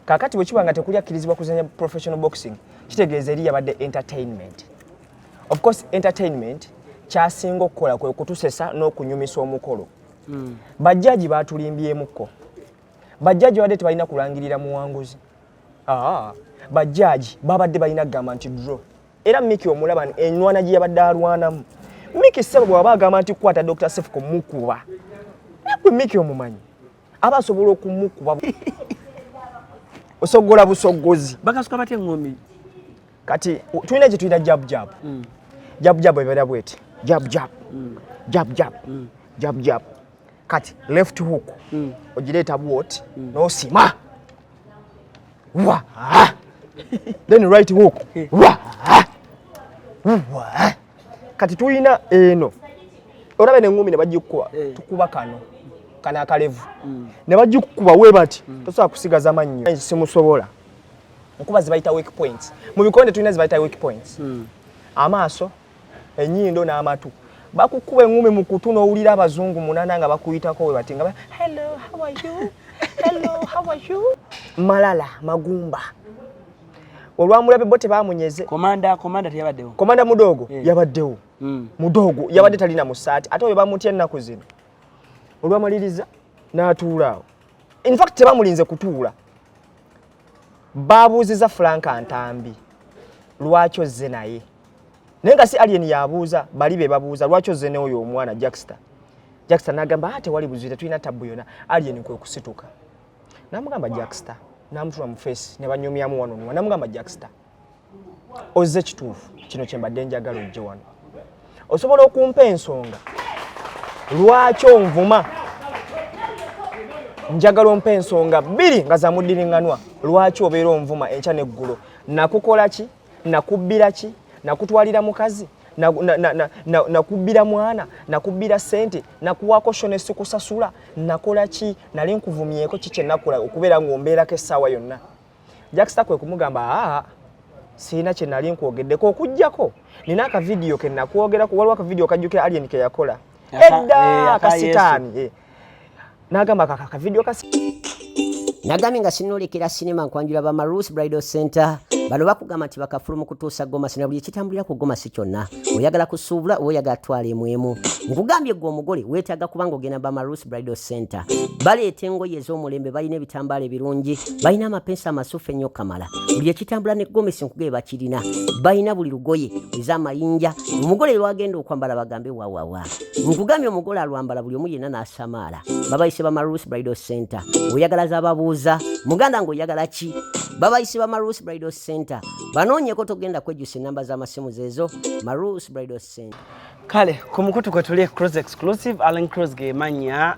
kakati bwe kibanga tekulya kirizibwa kuzanya professional boxing kitegeeza eri yabadde entertainment. Of course entertainment kyasinga okukola kwe kutusesa n'okunyumisa omukolo. Bajjaji baatulimbyemukko. Bajjaji badde tebalina kulangirira muwanguzi. Bajjaji babadde balina gamba nti draw. Era Mikey omulaba enwana gye yabadde alwanamu. Mikey sebo bw'aba agamba nti kwata Dr. Cephco mukuba. Nakwe Mikey omumanyi. Aba asobola okumukuba. Osogola busogozi. Bakasuka batya ngombi. Kati tulina gye tuyita jab jab. Jab jab ebera bwete. Jab jab. Jab jab. Jab jab. Kati left hook. Ogireeta bwoti n'osima. Wa. Then right hook. Wa. Wa. Kati tuyina eno. Orabe n'engumi ne bagikuba tukuba kano. Kana akalevu. Ne bagikuba we bati. Tosobola kusigaza mannyo. Simusobola. Nkuba zibayita weak points. Mu bikonde tulina zibayita weak points. Amaaso, ennyindo n'amatu. Bakukuba engumi mu kutu n'owulira abazungu munana nga bakuyitako we bati nga hello, how are you? Hello, how are you? Malala, magumba. Olwamulabe bote baamunyeze. Komanda teyabaddewo. Komanda mudogo yabaddewo. Mudogo yabadde talina musaati ate oyo bamutya ennaku zino. Olwamaliriza n'atuulaawo. In fact tebamulinze kutuula. Babuuziza Frank Antambi lwaki ozze naye. Naye nga si alien yabuuza bali be babuuza lwaki ozze n'oyo omwana Jackster. Jackster n'agamba ate wali buzira tulina tabbu yonna alien kwe kusituka. N'amugamba Jackster n'amutula mu face ne banyumyamu wano nwa n'amugamba Jackster. Ozze kituufu kino kye mbadde njagala ojje wano. Osobola okumpa ensonga lwaki onvuma njagala ompa ensonga bbiri nga za muddiringanwa lwaki obeera onvuma enkya n'eggulo nakukola ki nakubbira ki nakutwalira mukazi nakubbira mwana nakubbira sente nakuwaako shone sikusasula nakola ki nali nkuvumyeko kikye nakola okubeera ng'ombeerako essaawa yonna. Jackster kwe kumugamba siina kye nali nkwogeddeko okuggyako nina akavidiyo ke nakwogerako waliwo akavidiyo kajjukira alien ke yakola edda akasitaani n'agamba akavidiyo nagambye nga sinolekera sinema nkwanjula ba CRUZ Bridal Center bano bakugamba nti bakafulumu kutuusa Gomasi na buli ekitambulira ku Gomasi kyonna oyagala kusuubula oyagala twala emwemu nkugambye gwe omugole weetaaga kubanga ogenda ba CRUZ Bridal Center baleeta engoye ez'omulembe balina ebitambaala ebirungi balina amapensa amasufu ennyo kamala buli ekitambula ne Gomasi nkugebe bakirina balina buli lugoye ez'amayinja omugole lwagenda okwambala bagambe wawawa nkugambye omugole alwambala buli omu yenna n'asamaala babayise ba CRUZ Bridal Center oyagala z'ababuuza muganda ng'oyagala ki babayise ba CRUZ Bridal Center banoonyeko togenda kwejjusa ennamba z'amasimu zeezo CRUZ Bridal Center. Kale ku mukutu kwe tuli CRUZ exclusive ALLANCRUZ ge manya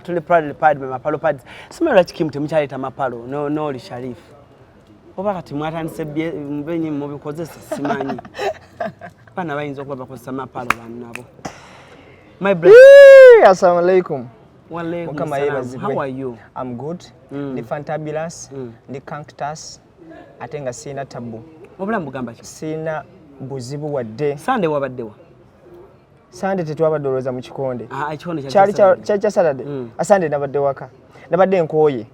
tuli proudly pad me mapalo pads simera kikimu temukyaleeta mapalo no Sharif oba kati mwatandise mbenyi mubikozesa simanyi bana bayinza okuba bakozesa mapalo bannabo. My brother assalamu alaikum. How are you? I'm good. Ni fantabulous. Ni cactus. Atenga sina tabu. Obula mugamba ki? Sina buzibu wadde. Sunday wabaddewa. Sunday tetwabadde mu Kikonde. Ekikonde kya Saturday. Sunday nabadde waka. Nabadde nkooye.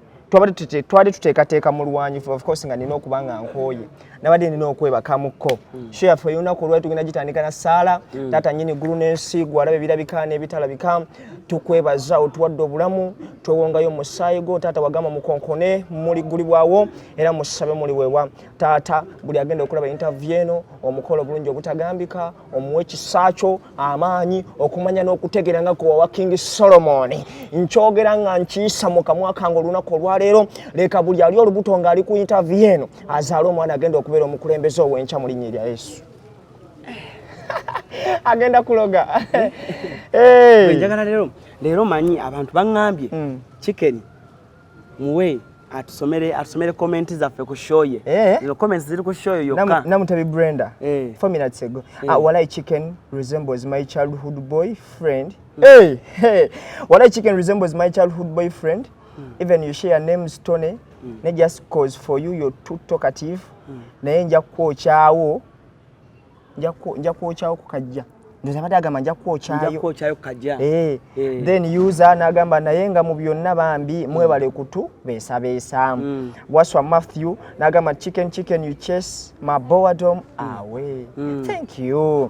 Twali tuteekateeka mu lwanyi of course nga nina okubanga nkooye. Nabadde nina okwebakamuko. Share for yunaku olwatu tugenda gitandika na sala. Tata nyini gulu n'ensi gwalabe birabikaana ebitalabika. Tukwebaza otuwadde obulamu twewongayo musaayi go taata wagamba mukonkone muli gulibwawo era musabe muli wewa taata buli agenda okulaba interview eno omukolo bulungi obutagambika omuwe kisaacho amaanyi okumanya n'okutegeera nga ko wa King Solomon nkyogera nga nkiyisa mu kamwa kange olunaku olwaleero leka buli ali olubuto nga ali ku interview eno azaala omwana agenda okubeera omukulembeze ow'enkya mu linnya lya Yesu. Agenda kuloga. Njagala lero manyi abantu bangambye chicken muwe atusomere comment zaffe ku show ye. Zino comments ziri ku show yokka. Namutabi Brenda 4 minutes ago. Walai chicken resembles my childhood boyfriend. Walai chicken resembles my childhood boyfriend. Even you share names Tony. Not just cause for you're too talkative. Naye nja kwokyawo. Nja kwokyawo kukajja. ndoza abadde agamba nja kwokyayo kajja then user n'agamba naye nga mu byonna bambi mwebale kutu beesabeesa Waswa Matthew n'agamba chicken you chase my boredom away thank you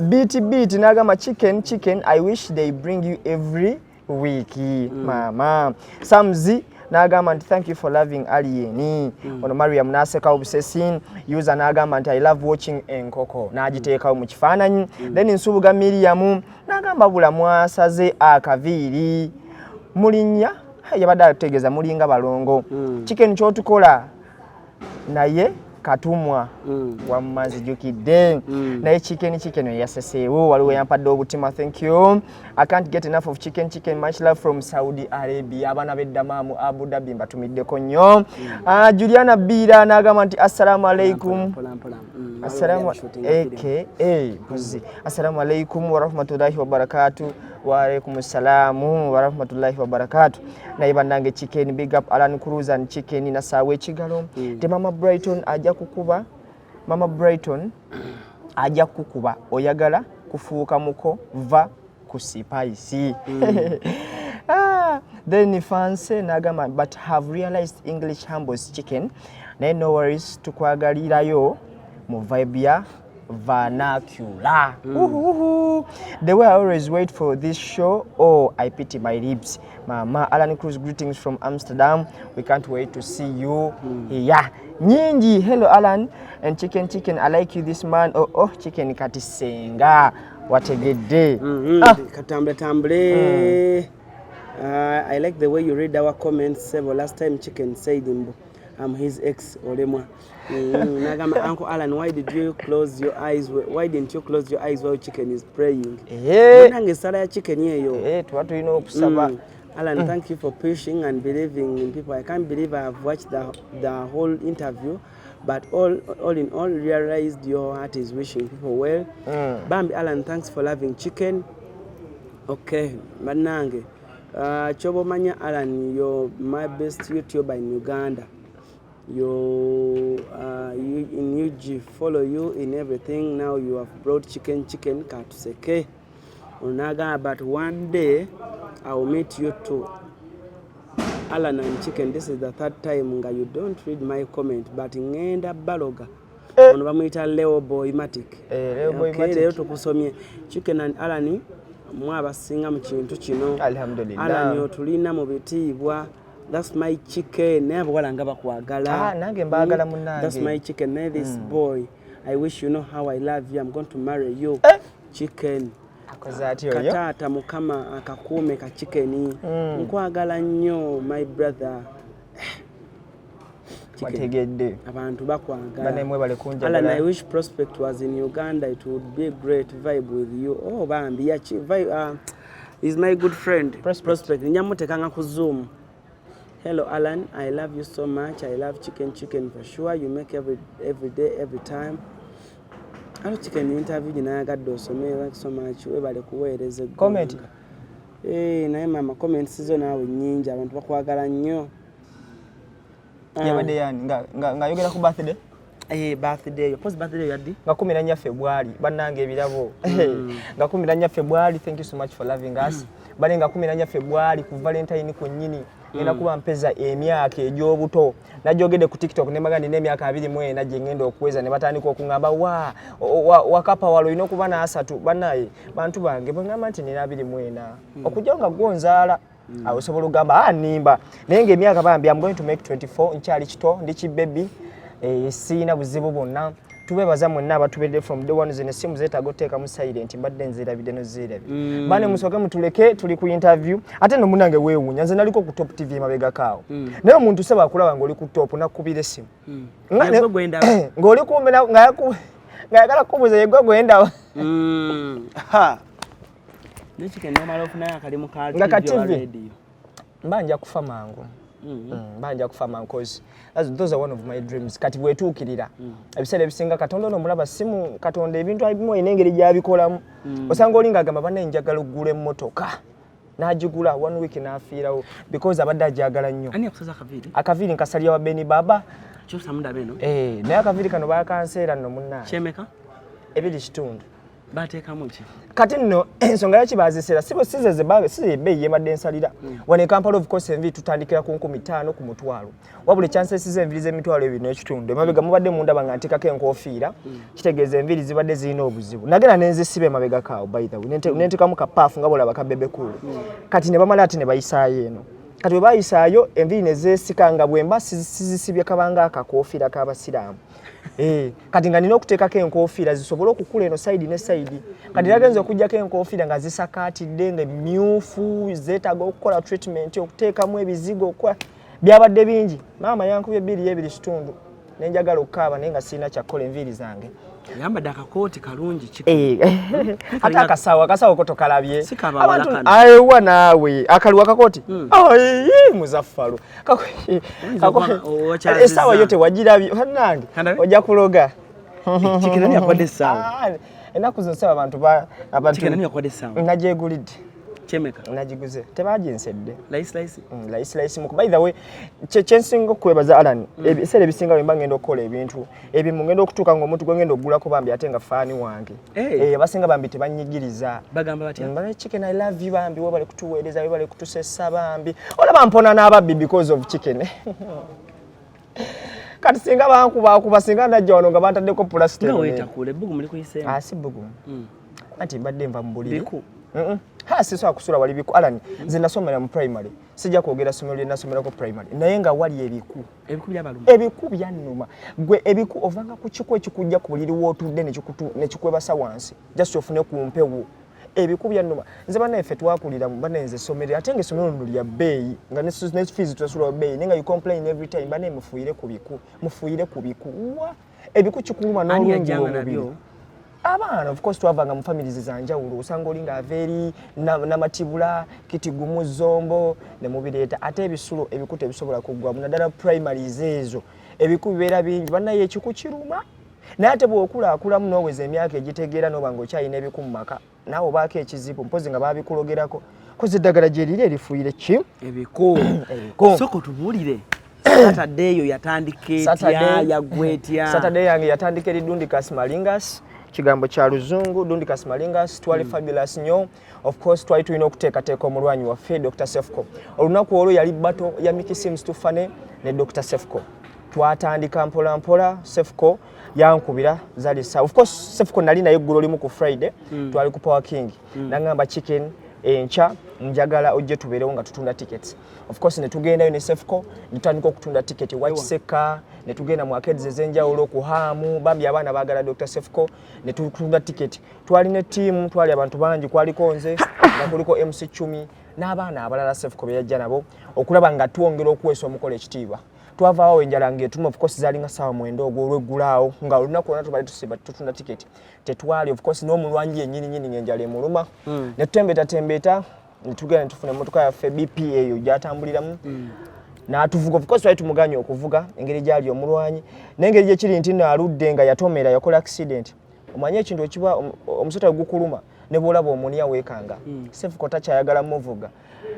beat n'agamba chicken I wish they bring you every week mama Samzi n'agamba nti thank you for loving Alien ono Mariam n'aseka obsessing user n'agamba nti I love watching enkoko n'agiteekawo mu kifaananyi then Nsubuga Miriam n'agamba bula mwasaze akaviiri mulinnya yabadde ategeeza mulinga balongo chicken kyotukola naye katumwa wamazijukidde naye chicken yaseseewo waliwo yampadde obutima thank you I can't get enough of chicken much love from Saudi Arabia abana beddamamu Abu Dhabi mbatumiddeko nnyo Juliana Bira n'agamba nti assalamu alaikum assalamu alaikum wa rahmatullahi wa barakatuh wa alaikum assalamu wa rahmatullahi wa barakatuh naye bandange chicken big up ALLANCRUZ and chicken na sawe chigalo te Mama Brighton ajja kukuba oyagala kufuuka muko va ku spice then fancy nagamba but have realized English humbles chicken naye no worries tukwagalirayo mu vibe ya vernacular the way I always wait for this show I pity my ribs mama ALLANCRUZ greetings from Amsterdam we can't wait to see you here nyingi hello Alan and chicken I like you this man chicken kati senga wategedde katambule I like the way you read our comments several last time chicken said I'm his ex olemwa nagama Uncle Alan why didn't you close your eyes while chicken is praying nange sala ya chicken yeyo twatu ino okusaba Alan thank you for pushing and believing in people I can't believe I have watched the whole interview but all in all realized your heart is wishing people well Bambi Alan thanks for loving chicken okay manange chobo manya Alan you're my best YouTuber in Uganda you in UG follow you in everything now you have brought chicken katuseke unaga but one day I will meet you too Alan and chicken this is the third time nga you don't read my comment but ngenda baloga ono bamuyita Leo Boy Matic leo tukusomye chicken and Alan mwabasinga mu kintu kino alhamdulillah Alan otulina mu bitibwa that's my chicken never walanga bakwagala nange mbagala munange that's my chicken this boy I wish you know how I love you I'm going to marry you chicken akozati oyo katata mukama akakume ka chicken nkwagala nnyo my brother wategedde abantu bakwagala banemwe bale kunja Alan I wish Prospect was in Uganda it would be a great vibe with you bambi ya is my good friend Prospect nyamutekanga ku Zoom hello Alan I love you so much I love chicken for sure you make every day every time Hello chicken interview ninayagadde osomera so much webale kuweereza comment naye mama comments zo naawe nnyingi abantu bakwagala nnyo yabadde yani nga yogera ku birthday birthday post birthday yaddi nga 14 February bannange ebirabo nga 14 February thank you so much for loving us bale nga 14 February ku Valentine ku nnyini ngenda kuba mpeza emyaka egy'obuto najogedde ku TikTok ne magandi n'emyaka 20 najje ngenda okuweza ne batandika okungamba wakapa walo ino kuba na asatu banaye bantu bange bangamba nti nina 20 okujja nga gonzaala awo sobola ogamba nimba naye ng'emyaka bambi I'm going to make 24 nkyali kito ndi kibebi siina buzibu bwonna tubebaza mwenna abatubedde from the ones in simu zeetaaga otteeka mu silent mbadde nzirabidde nozirabye bane musooke mutuleke tuli ku interview ate no munange weewuunya nze naliko ku Top TV mabegakaawo naye omuntu seba akulaba ng'oli ku top nakubira essimu ng'oli kumbe ng'ayagala kubuuza yegwe gwendaba nga ka TV mbanja kufa mangu mbanja kufa mangu cause those are one of my dreams kati bwetuukirira ebiseera ebisinga Katonda ono mulaba simu Katonda ebintu abimu engeri gyabikolamu osanga olinga agamba banaye njagala oggula emmotoka n'agigula 1 week n'afiirawo because abadde ajagala nnyo akaviiri nkasalya wa Beni Baba naye naye akaviiri kano bakanseera nno munnaa kyemeka 2 kitundu bateekamu ki kati nno ensonga yaki bazisera size ebbeeyi yemadde ensalira wano e Kampala of course enviiri tutandikira ku 15 ku mutwalo wabula chances enviiri z'emitwalo ebiri n'ekitundu emabega mubadde mundaba nga nteekako enkoofiira kitegeeza enviiri zibadde zirina obuzibu nagenda nenzisiba emabega kaawo by the way nenteekamu kapaafu nga bolaba kabebekulu kati ne bamala ate ne bayisaayo eno kati bwe bayisaayo enviiri ne zeesika nga bwemba sizisibye kabanga akakoofiira k'abasiraamu kati nga nina okuteekako enkoofiira zisobole okukula eno sayidi ne sayidi kati nagenza okuggyako enkoofiira nga zisakaatidde nga emmyufu zeetaaga okukola treatment okuteekamu ebizigo okukola byabadde bingi maama yankubye 2.2 nenjagala okukaaba naye nga sirina kyakukola enviiri zange yambadde akakooti kalungi ate akasawo ko tokalabye abantu ayewa naawe akaliwa akakooti muzaffalo essaawa yo tewagirabye hannange ojja kuloga Chicken yakodde essaawa ennaku zonsaba abantu nagyegulidde Chemeka najiguze tebaginsedde laisi muku by the way kyensinga okwebaza Alan ebiseera ebisinga bwe mba ngenda okukola ebintu ebimu ngenda okutuuka ng'omuntu gwe ngenda okugulako bambi ate nga faani wange abasinga bambi tebanyigiriza bagamba batya chicken I love you bambi webale kutuweereza webale kutusesa bambi olaba mpona n'ababbi because of chicken kati singa bankuba singa najja wano nga bantaddeko plastic nga weetakule ebbugu muli kuyiseemu si bbugu anti mbadde nva mu buliri sisobola kusula wali biku Alan nze nasomera mu primary sijja kwogera somero lye nasomerako primary naye nga wali ebiku byannuma gwe ebiku ovanga ku kiku ekikujja ku buliri wootudde ne kikwebasa wansi just ofune ku mpewo ebiku byannuma nze banaffe twakulira banenze somero ate nga essomero lino lya bbeeyi nga ne fees twasula bbeeyi naye nga you complain every time bane mufuuyire ku biku ebiku kikuluma n'olungi omubiri abaana of course twavanga mu families zanjawulo osanga oli nga aveeri namatibula kitigumu zombo ne mubireeta ate ebisulo ebikuta ebisobola kuggwamu naddala primaries ezo ebiku bibeera bingi bannaye ekiku kiruma naye ate bw'okulaakulamu n'oweza emyaka egitegeera n'oba ng'okyalina ebiku mu maka naawe obaako ekizibu mpozi nga baabikulogerako kozi eddagala gye liri erifuuyire ki ebiku soko tubuulire Saturday eyo yatandika etya yaggwa etya Saturday yange yatandika eri Dundicus Malingas kigambo kya luzungu Dundicus Malingas twali fabulous nnyo of course twali tulina okuteekateeka omulwanyi waffe Dr. Cephco olunaku olwo yali bato ya Mikey Sims tufane ne Dr. Cephco twatandika mpola Cephco yankubira zalisa of course Cephco nali naye eggulo limu ku Friday twali ku Power King nangamba chicken encha njagala ojje tubeerewo nga tutunda tickets of course ne tugendayo ne Cephco nitandika okutunda ticket white seka ne tugenda mu arcades ezenjawulo ku Hamu bambi abaana baagala Dr. Cephco ne tutunda ticket twali ne team twali abantu bangi kwaliko nze nga kuliko MC Chumi n'abaana abalala Cephco beyajja nabo okulaba nga twongera okuweesa omukolo ekitiibwa twavaawo enjala ng'etuma of course zalinga ssaawa 9 olw'eggulaawo nga olunaku lwonna tubali tusiba tutunda ticket tetwali of course n'omulwanyi yennyini ng'enjala emuluma ne tutembeeta ne tugenda ne tufuna emmotoka yaffe BP eyo gyatambuliramu n'atuvuga of course twali tumuganya okuvuga engeri gyali omulwanyi n'engeri gye kiri nti aludde nga yatomera yakola accident omanye ekintu ekiba omusota gukuluma ne bwolaba omuniya weekanga Cephco takyayagala muvuga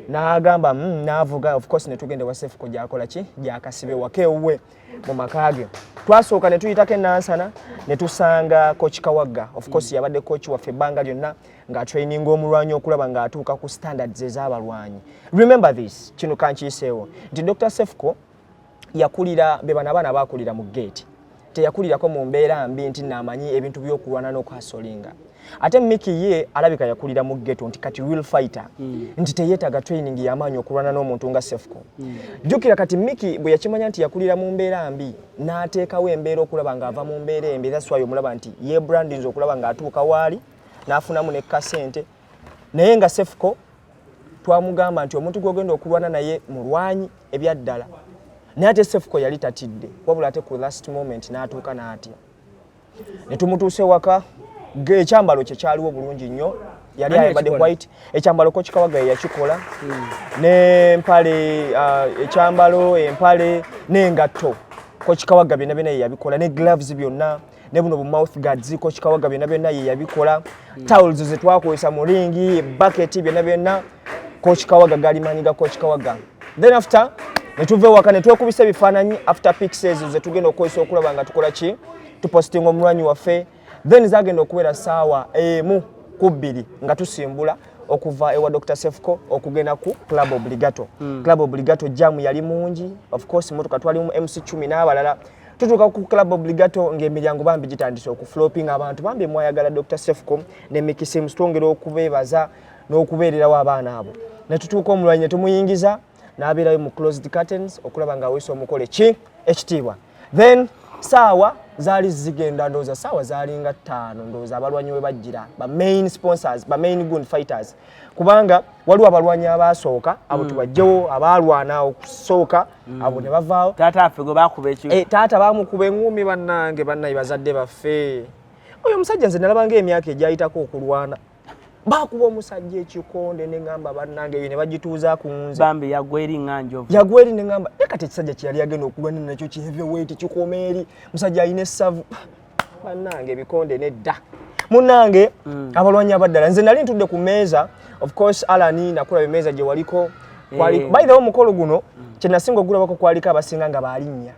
n'agamba n'avuga of course ne tugenda wa Cephco gyakola ki gyakasibe wakeewe mu makage twasooka ne tuyitako enansana ne tusanga coach Kawagga of course yabadde coach waffe ebbanga lyonna ng'atraininga omulwanyi okulaba ng'atuuka ku standards ez'abalwanyi remember this kino kankiyiseewo nti Dr. Cephco yakulira be bana abaana baakulira mu gate teyakulirako mu mbeera mbi nti naamanyi ebintu by'okulwana n'okwasolinga ate Mikey ye alabika yakulira mu ghetto nti kati real fighter nti teyeetaga training y'amaanyi okulwana n'omuntu nga Cephco jjukira kati Mikey bwe yakimanya nti yakulira mu mbeera mbi n'ateekawo embeera okulaba ng'ava mu mbeera embi that's why omulaba nti ye brandings okulaba ng'atuuka waali n'afunamu ne kasente naye nga Cephco twamugamba nti omuntu gw'ogenda okulwana naye mulwanyi ebyaddala naye ate Cephco yali tatidde wabula ate ku last moment n'atuuka n'atya ne tumutuuse waka ekyambalo kye kyaliwo bulungi nnyo yali ayambadde white ekyambalo Coach Kawagga yakikola n'empale ekyambalo empale n'engatto Coach Kawagga byonna ye yabikola ne gloves byonna ne buno bu mouth guards Coach Kawagga byonna ye yabikola towels ze twakozesa mu ringi bucket byonna Coach Kawagga galimanyiga Coach Kawagga then after ne tuve waka ne twekubisa ebifaananyi after pics ezo ze tugenda okukozesa okulaba nga tukola ki tupostinga omulwanyi waffe then zagenda okuwera saawa emu ku bbiri nga tusimbula okuva ewa Dr. Cephco okugenda ku Club Obligato. Club Obligato jamu yali mungi, of course motoka twali mu MC 10 n'abalala. Tutuka ku Club Obligato ng'emiryango bambi gitandise okuflopping abantu bambi mwayagala Dr. Cephco ne Mikey mutongera okubebaza n'okubeererawo abaana abo. Ne tutuuka omulwanyi tumuyingiza n'abeerayo mu closed curtains okulaba nga weso omukole ki ekitiibwa. Then saawa zaali zigenda ndooza saawa zaalinga 5 ndooza abalwanyi we bajjira ba main sponsors ba main gun fighters kubanga waliwo abalwanyi abasooka abo tubajjewo abalwana okusooka abo ne bavaawo taata affe gwe bakuba eki taata bamukuba engumi bannange bannayi bazadde baffe oyo omusajja nze nalaba ng'emyaka egyayitako okulwana bakuba omusajja Ekikonde ne ngamba bannange eyo ne bagituuza ku nze bambi yagweri nganjo yagweri ne ngamba kati ekisajja kyali agenda okulwana nakyo ki heavyweight kikoma eri musajja ayina essavu bannange Ebikonde nedda munnange abalwanyi abaddala nze nali ntudde ku meeza of course Alani nakula emeeza gye waliko kwali by the way omukolo guno kye nasinga ogulabako kwaliko abasinga nga balinnya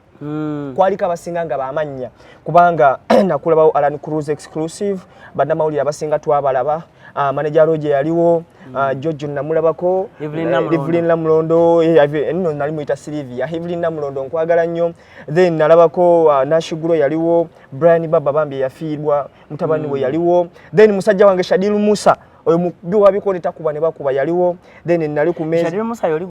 kwaliko abasinga nga bamannya kubanga nakulabawo ALLANCRUZ exclusive bannamawulire abasinga twabalaba manager Roger yaliwo George namulabako Evelyn Namulondo nno nali muyita Sylvia Evelyn Namulondo nkwagala nnyo then nalabako Nashigulo yaliwo Brian Baba bambi yafiirwa mutabani we yaliwo then musajja wange Shadilu Musa oyo mubi wabikole takuba ne bakuba yaliwo then nali ku meza Shadilu Musa yoli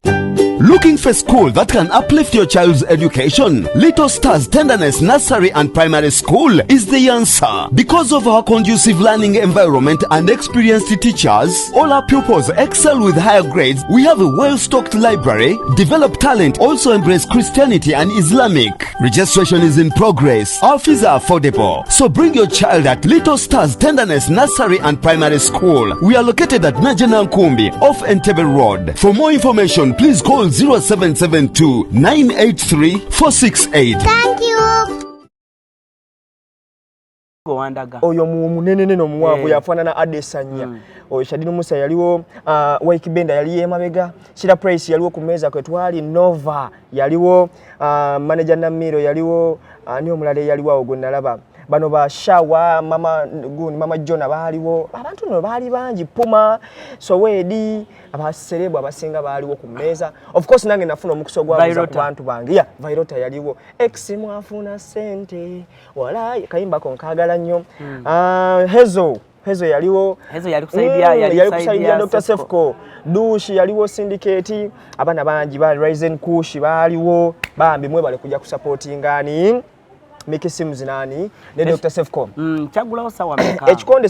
Looking for school that can uplift your child's education? Little Stars Tenderness Nursery and Primary School is the answer. Because of our conducive learning environment and experienced teachers, all our pupils excel with higher grades. We have a well-stocked library, develop talent, also embrace Christianity and Islamic. Registration is in progress. Our fees are affordable. So bring your child at Little Stars Tenderness Nursery and Primary School. We are located at Najana Nkumbi off Entebbe Road. For more information, please call 0772 983 468. Thank you. oyo munene nomuwanvu yafaanana Adesanya oyo Shadilu Musa yaliwo Waikibenda yali emabega Shira Price yaliwo ku meeza kwe twali Nova yaliwo manager Namiro yaliwo ani omulale yaliwo awo gwe nalaba bano ba Shawa mama Jona baaliwo abantu no baali bangi Puma Sowedi abaserebu abasinga baaliwo ku meeza of course nange nafuna omukisa gwabuza ku bantu bange ya Vairota yaliwo X mwafuna sente wala kayimba konkagala nnyo Hezo yaliwo yali kusaidia Dr. Cephco Dushi yaliwo syndicate abana bangi ba Ryzen Kushi baaliwo bambi mwe bali kujja kusupportingani Mikey nani ne Dr. Cephco chagulawo sawa meka Ekikonde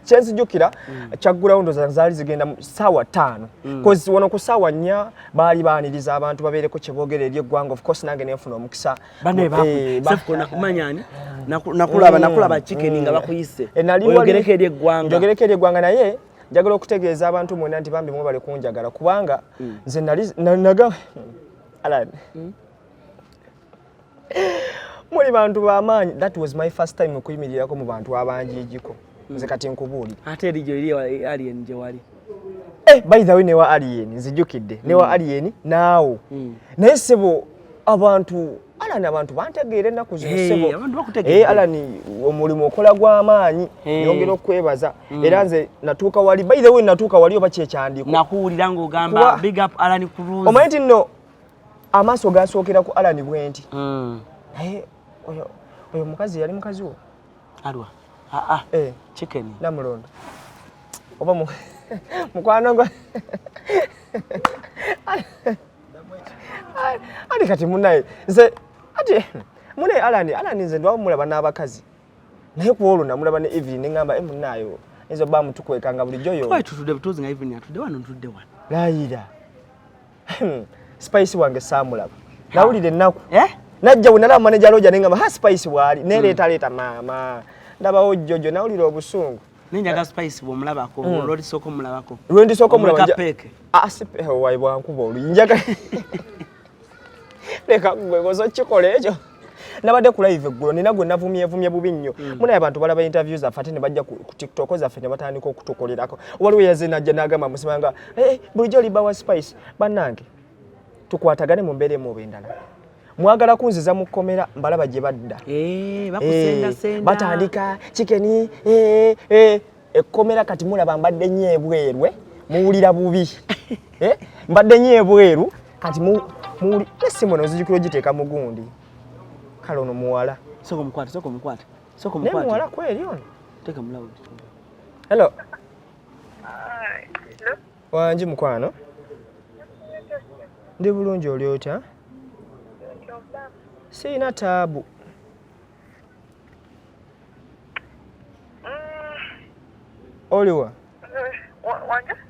chenzi jukira chagulawo ndo zaali zigenda sawa 5 cause wono ku sawa 4 baali baaniriza abantu babeereko kyebogere eri eggwanga of course nange nefuna omukisa bane Cephco nakumanyani nakulaba chicken nga bakuyise oyogereke eri eggwanga naye njagala okutegeeza abantu mwena nti bambi mwe bali kunjagala kubanga nze naga Alan Muli bantu bamanyi that was my first time okuyimirirako mu bantu abanjijiko nze kati nkubuuli ate erijo eri alien je wali by the way newa alien nzijukidde newa alien naawo naye sebo abantu Alani abantu bantegeere ennaku zino sebo Alani omulimu okola gw'amaanyi yongera okwebaza era nze natuuka wali by the way natuuka wali oba kyekyandiko nakuwulira ng'ogamba big up ALLANCRUZ omanyi nti nno amaaso gasookera ku Alani bwenti oyo mukazi yali mukazi wo alwa chicken Namulondo oba mukwano ngo ali kati munaye nze ati munaye Alani nze ndwa mulaba n'abakazi naye kuolo namulaba ne Evelyn ne ngamba munayo ezo ba mutukwekanga bulijjo yo twali tutudde butuzi nga Evelyn atudde wano ntudde wano layira Spice wange saamulaba nawulire ennaku najja bunala manager Roger nengamba Spice bwali neleeta mama ndabawo Jojo nawulire obusungu ninjaga Spice bwomulabako olwoli soko mulabako lwendi soko mulabako asipe wayi bwankuba olunjaga leka gwegozo kikola ekyo nabadde ku live eggulo nina gwe navumye bubi nnyo munaye abantu balaba interviews afate ne bajja ku TikTok zaffe ne batandika okutukolerako waliwo yaze najja n'agamba musimanga bulijjo liba wa Spice bannange tukwatagane mu mbeere mu bendala mwagala kunziza mu kkomera mbalaba gye badda bakusenda batandika chicken ekkomera kati mulaba mbadde nnyo ebwerwe muwulira bubi mbadde nnyo ebweru kati muwuli essimu eno nzijukira ogiteeka mu gundi kale ono muwala soko mukwata naye muwala kweri ono teeka mulawo hello wangi mukwano ndi bulungi oli otya siina taabu oliwa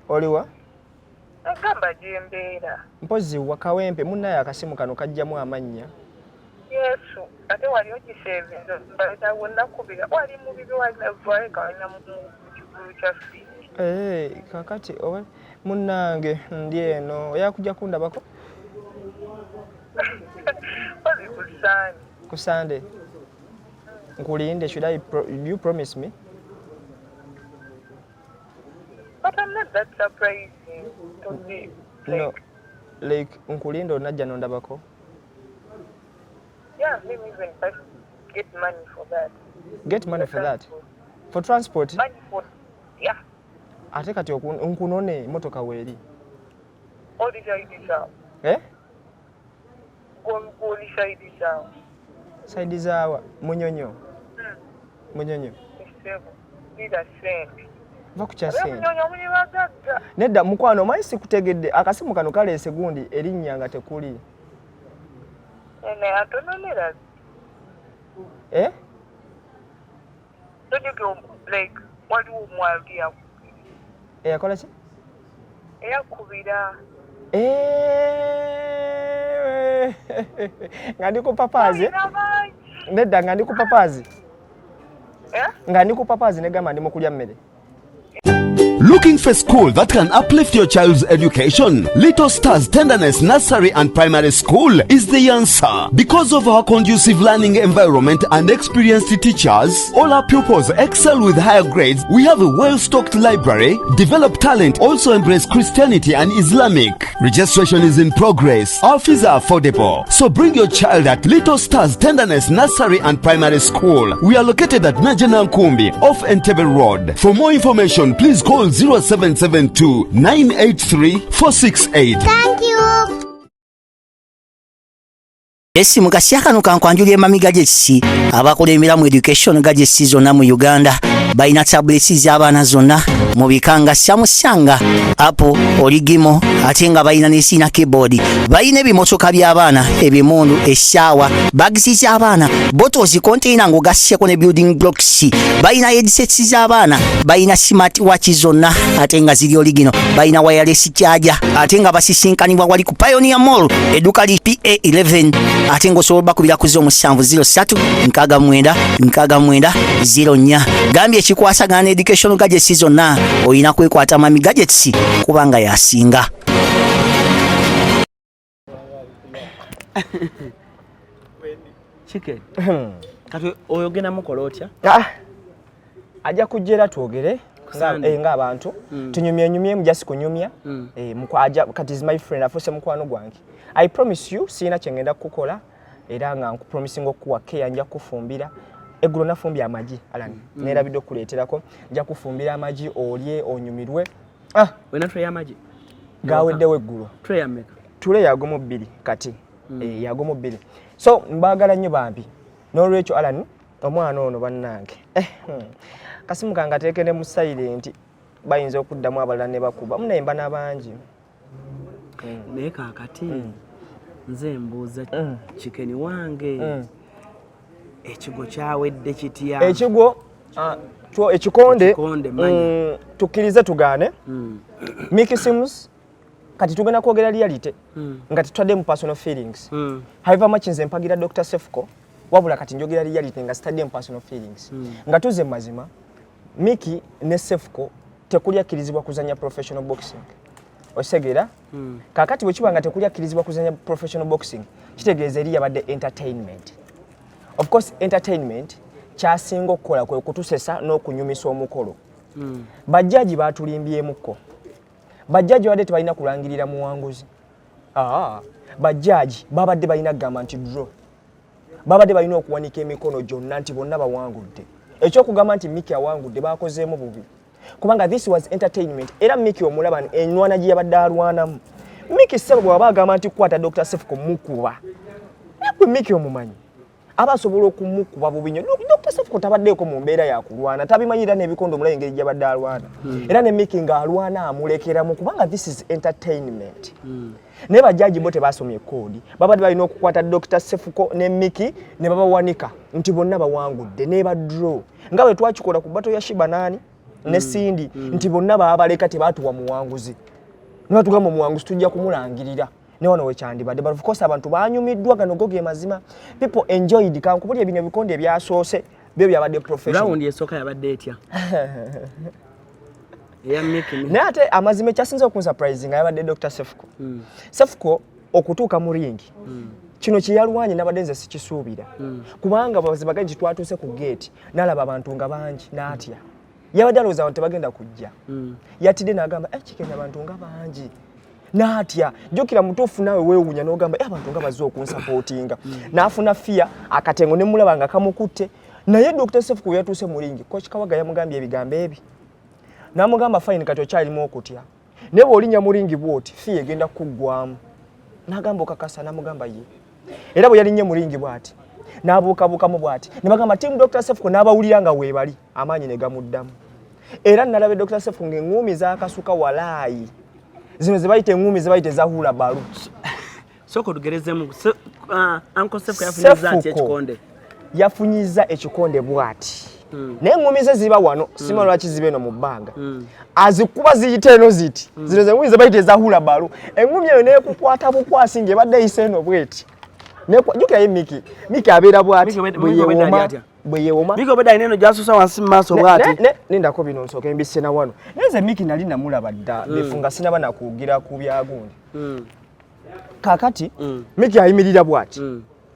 oliwa agamba gyembeera mpozi wa kawempe munnaye akasimu kano kajjamu amannya yesu ate wali ogiseevinza baletawo nakubira wali mubibi walikawanya mu kigulu kya fiiki kakati munnange ndi eno oyakujja kundabako ozi kusaani ku Sunday nkulinde should you promise me but I'm not that surprising to be no like nkulinde onajja nondabako yeah maybe even if I get money for that for transport money for yeah ate kati nkunone motoka weeri odisaidisawo golisaidisawo saidi zaawa munyonyo munyonyo ida sente va kukya sente munyonyo munyibagagga nedda mukwano omanyi sikutegedde akasimu kano kaleese gundi erinnya nga tekuli ene atononera tojege like waliwo omwali eyakola ki eyakubira nga ndi ku papazi nedda nga ndi ku papazi nga ndi ku papazi negamba ndi mu kulya mmere. Looking for a school that can uplift your child's education? Little Stars Tenderness Nursery and Primary School is the answer. Because of our conducive learning environment and experienced teachers, all our pupils excel with higher grades. We have a well-stocked library, develop talent, also embrace Christianity and Islamic. Registration is in progress. Our fees are affordable. So bring your child at Little Stars Tenderness Nursery and Primary School. We are located at Najana Nkumbi off Entebbe Road. For more information, please call 0772 983 468. Thank you. Esi mukasya kano kankwanjulira mami gadgetsi abakola emiramu education gadgetsi zonna mu Uganda balina tablets z'abaana zonna mu bikanga Samsung, Apple, Origimo ate nga balina n'esina keyboard. Balina ebimotoka by'abaana, ebimundu, essaawa, bags z'abaana, bottles, container ng'ogasseko ne building blocks. Balina headsets z'abaana, balina smart watch zonna ate nga ziri origino. Balina wireless charger ate nga basisinkanibwa wali ku Pioneer Mall edduka li PA11 ate ng'osobola bakubira ku 0703-69-69-04. Gambye ekikwasagana education gadgets zonna olina kwekwata mami gadgets kubanga yasinga. Chicken. Kati oyogena mukola otya? Ajja kujjera twogere nga abantu tunyumye mujasi kunyumya mukwaja kati is my friend afuse mukwano gwange. I promise you sina kyengenda kukola era nga nkupromising okuwa care nja kufumbira eggulo nafumbya amaji alani nerabidde okuleeterako nja kufumbira amaji olye onyumirwe wena tray amaji gaweddewo eggulo tray ameka tule yagomo 2 kati yagomo 2 so mbagala nnyo bambi n'olwekyo alani omwana ono bannange kasimu kange ateekene mu silent bayinza okuddamu abalala ne bakuba munayimba n'abangi naye kaakati nze mbuuza chicken wange ekigo kyawedde kitya? Ekigo ekikonde tukkirize tugaane Mikey Sims kati tugenda kwogera reality nga tutwadde mu personal feelings however much nze mpagira Dr. Cephco wabula kati njogera reality nga stadde mu personal feelings nga tuze mazima Mikey ne Cephco tekulya kirizibwa kuzanya professional boxing osegera kakati bwe kibanga tekulya kirizibwa kuzanya professional boxing kitegeeza eri yabadde entertainment. Of course entertainment kyasinga okukola kwe kutusesa n'okunyumisa omukolo. Bajjaji batulimbyemuko. Bajjaji wadde tebalina kulangirira muwanguzi. bajjaji babadde balina kugamba nti draw babadde balina okuwanika emikono gyonna nti bonna bawangudde ekyokugamba nti Mikey awangudde bakozeemu bubi kubanga this was entertainment era Mikey omulaba enwana gye yabadde alwanamu Mikey sebo bw'aba agamba nti kwata Dr. Cephco mukuba nakwe Mikey omumanyi aba asobola okumukuba bubi nnyo Dr. Cephco tabaddeeko mu mbeera ya kulwana tabimanyira n'ebikondo omulaba engeri gy'abadde alwana era ne Mikey ng'alwana amulekeramu kubanga this is entertainment ne bajaji bote basomye kodi babadde balina okukwata Dr. Cephco ne Mikey ne babawanika nti bonna bawangudde ne ba draw nga bwe twakikola ku bato ya Shibanani ne Cindy nti bonna baabaleka tebatuwa muwanguzi ne batugamba muwanguzi tujja kumulangirira ne wano wekyandibadde but of course abantu banyumiddwa gano goge mazima people enjoyed kankubuli ebino bikonde ebyasoose byo byabadde professional round yesoka yabadde etya ya Mikey ne ate amazima kyasinze okunsurprising yabadde Dr. Cephco Cephco okutuuka mu ringi kino kyeyalwanye nabadde nze sikisuubira kubanga bazibagaji twatuuse ku gate nalaba abantu nga bangi n'atya yabadde alowooza abantu tebagenda kujja yatidde n'agamba kigenda abantu nga bangi n'atya jjukira mutuufu naawe weewuunya n'ogamba abantu nga bazze okunsapootinga n'afuna fiya akatengo ne mulaba nga kamukutte naye Dr. Cephco yatuuse mu ringi Coach Kawaga yamugambye ebigambo ebi n'amugamba fine kati okyalimu okutya ne bw'olinnya mu ringi bw'oti fiya egenda kuggwamu n'agamba okakasa n'amugamba ye era bwe yalinnye mu ringi bw'ati n'abuukabuukamu bw'ati ne bagamba tiimu Dr. Cephco n'abawulira nga weebali amaanyi ne gamuddamu era nalaba Dr. Cephco ng'enguumi zaakasuka walaayi zino ze bayita enguumi ze bayita ezahula balu soko tugerezemu Uncle Cephco yafunyiza ati ekikonde yafunyiza ekikonde bw'ati n'enguumi ze ziba wano sima lwaki zibe no mu bbanga azikuba ziyita eno ziti zino ze enguumi ze bayita ezahula balu enguumi eyo neekukwata bukwasi ng'ebadde eyise eno bw'eti jjukira ye Mikey abeera bw'ati bwe yeewoma Mikey obedda ineno gyasusa wansi mu maaso bw'ati nindako bino nsooka embisse na wano neze Mikey nali namulaba dda befunga sinaba nakugira ku byagundi kakati Mikey ayimirira bw'ati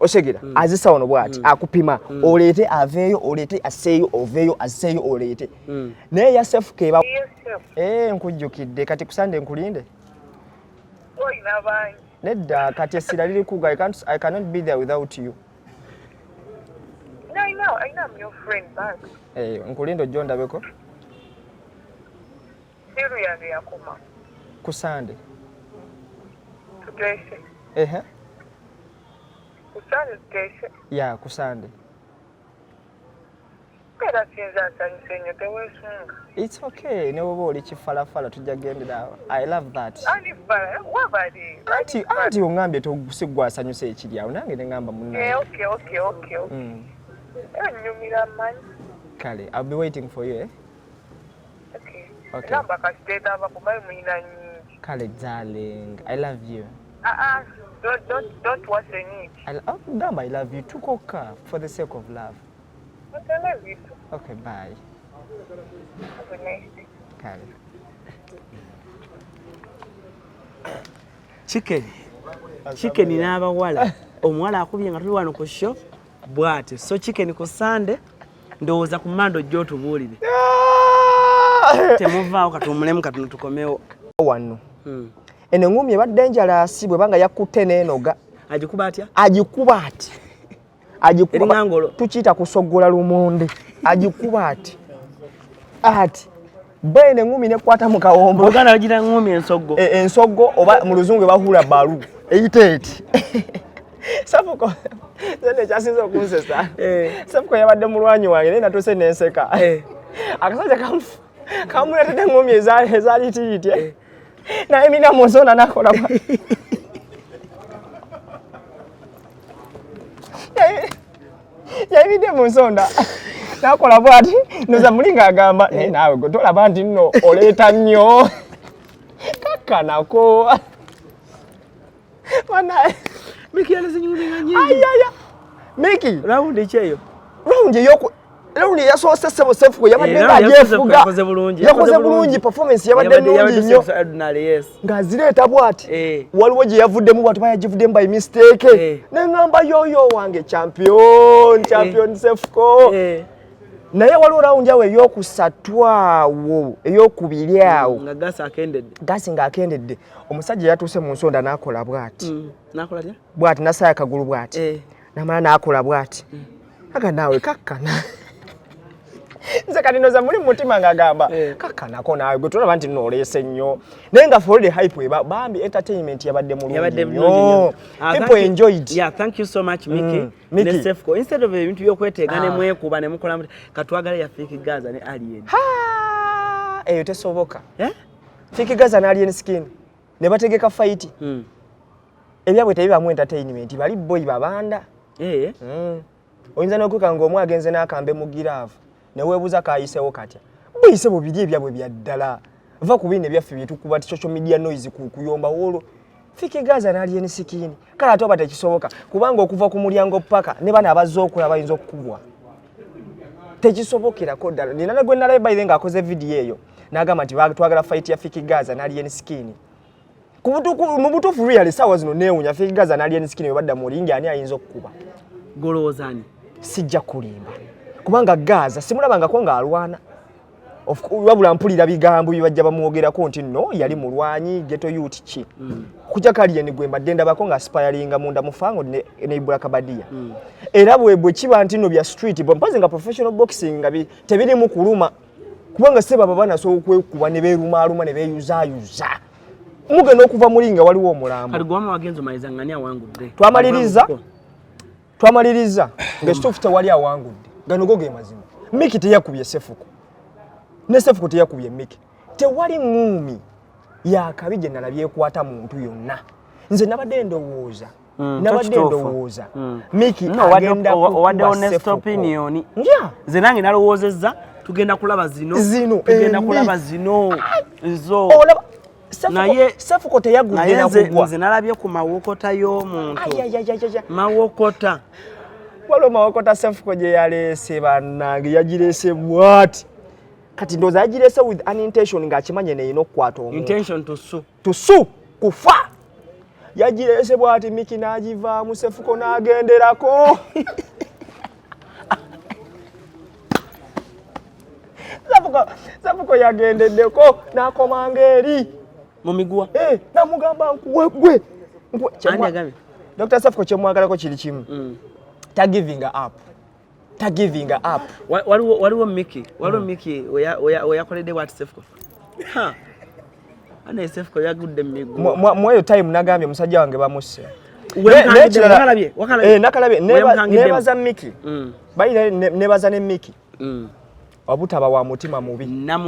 osegera azisa wano bw'ati akupima oleete aveeyo oleete aseeyo oveeyo aseeyo oleete naye ya Cephco eba nkujjukidde kati kusande nkulinde oyina bangi nedda kati essira liri kuga I cannot be there without you no, I know I'm your friend back nkulindo John ndabeko siru yange yakoma kusande tuteshe kusande tuteshe ya kusande era sinza nsanyuse nnyo teweesunga it's okay ne woba oli kifalafala tujja gendera I love that anti ongambye tosigwasanyusa ekiri awo nange ne ngamba munna okay nyumira manyi kale I'll be waiting for you okay namba kasiteta abakubayi muyina nyingi kale darling I love you don't wash the need I love you tukoka for the sake of love I love you too. Okay, bye. Have a nice day. Kale. Chicken n'abawala omuwala akubye nga tuli wano ku show bw'ati so chicken ku Sunday ndowooza ku Mando jjo tubuulire temuvaawo katumulemu katuno tukomewo wano eno enguumi ebadde enjalaasi bwe banga yakutte n'enoga agikuba atya agikuba ati eringa ngolo tukiyita kusoggola lumonde agikuba ati bene ngumi nekwata mu kawombo Uganda bagira ngumi ensoggo ensoggo oba mu luzungu bahula balu eyiteti Cephco zene chasinzo kunsesa Cephco yabadde mulwanyi wange nena tose nenseka akasaja kamuletedde ngumi ezali tiyitye na emina mozona nakola yayibidde mu nsonda nakola bwati noza mulinga agamba naawe gwe tolaba nti nno oleeta nnyo kakanako Mikey alizinyuminga nyingi ayaya Mikey raundi kyeyo raundi yasoose sebo Cephco yabadde ng'agyefuga yakoze bulungi performance yabadde nnungi nnyo ng'azireeta bwati waliwo gye yavuddemu bwati bayagivuddemu by mistake ne ngamba yoyo wange champion Cephco naye waliwo rawundi awo eyokusatu awo eyokubiri awo nga gasi ng'akendedde omusajja yatuuse mu nsonda n'akola bw'ati n'akola tya bw'ati nasaya akagulu bw'ati namala n'akola bw'ati aga naawe kakkana nze kati noza muli mutima ng'agamba kakkanako naawe gwe tulaba nti nooleese nnyo naye nga for the hype bambi entertainment yabadde mulungi nnyo people enjoyed. Yeah, thank you so much Mikey ne Cephco instead of ebintu by'okweteega ne mwekuba ne mukola katwagala ya Fiki Gaza ne Alien eyo tesoboka Fiki Gaza ne Alien Skin ne bategeka fight ebyabwe tebibamu entertainment bali boy babanda oyinza n'okuka ng'omu agenze n'akambe mu giraavu ne weebuza kaayisewo katya buyise bubiri ebyabwe bya ddala va ku bino ebyaffe byetukuba social media noise kuyomba wolo Fiki Gaza na Alien Skin kala ate oba tekisoboka kubanga okuva ku mulyango paka ne bana abazza okola bayinza okukubwa tekisobokerako ddala nina ne gwe nalabe by ng'akoze video eyo n'agamba nti twagala fight ya Fiki Gaza na Alien Skin mu butuufu really saawa zino neewunya Fiki Gaza na Alien Skin webadda mu lingi ani ayinza okukuba golowoozaani sijja kulimba kubanga Gaza simulabangako ng'alwana wabula mpulira bigambo bibajja bamwogerako nti no yali mulwanyi ghetto youth ki kujja Alien gwe mbadde ndabako ng'aspiringa munda mufango ne Ibula Kabadia era bwe kiba nti no bya street mpaze nga professional boxing nga tebirimu kuluma kubanga seba baba naso okwekuba ne beerumaaluma ne beeyuzaayuza mugenda okuva mulinga waliwo omulambo aligwama wagenzo maliza ngani awangudde twamaliriza ng'ekituufu tewali awangudde gano go ge mazima Mikey teyakubye Cephco ne Cephco teyakubye Mikey tewali ngumi yakabi gye nalabye ekwata muntu yonna nze nabadde ndowooza Mikey agenda owadde honest opinion nze nange nalowoozezza tugenda kulaba zino nzo naye Cephco teyagudde nakugwa nze nalabye ku mawokota y'omuntu mawokota waliwo mawokota Cephco gye yaleese bannange yagireese bwati kati ndowooza yagireese with an intention ng'akimanye neeyina okukwata omuntu intention to sue kufa yagireese bwati Mikey n'agivaamu Cephco n'agenderako Cephco yagendeddeko n'akomanga eri mu miguwa namugamba nkuwe ani agambye Dr. Cephco kyemwagalako kiri kimu tagiving up waliwo Mikey oyakoledde bwati Cephco ane Cephco yagudde mu miguwa mweyo time nagambye musajja wange bamusse nakalabye nebaza Mikey bayire nebaza ne Mikey obutaba wa mutima mubi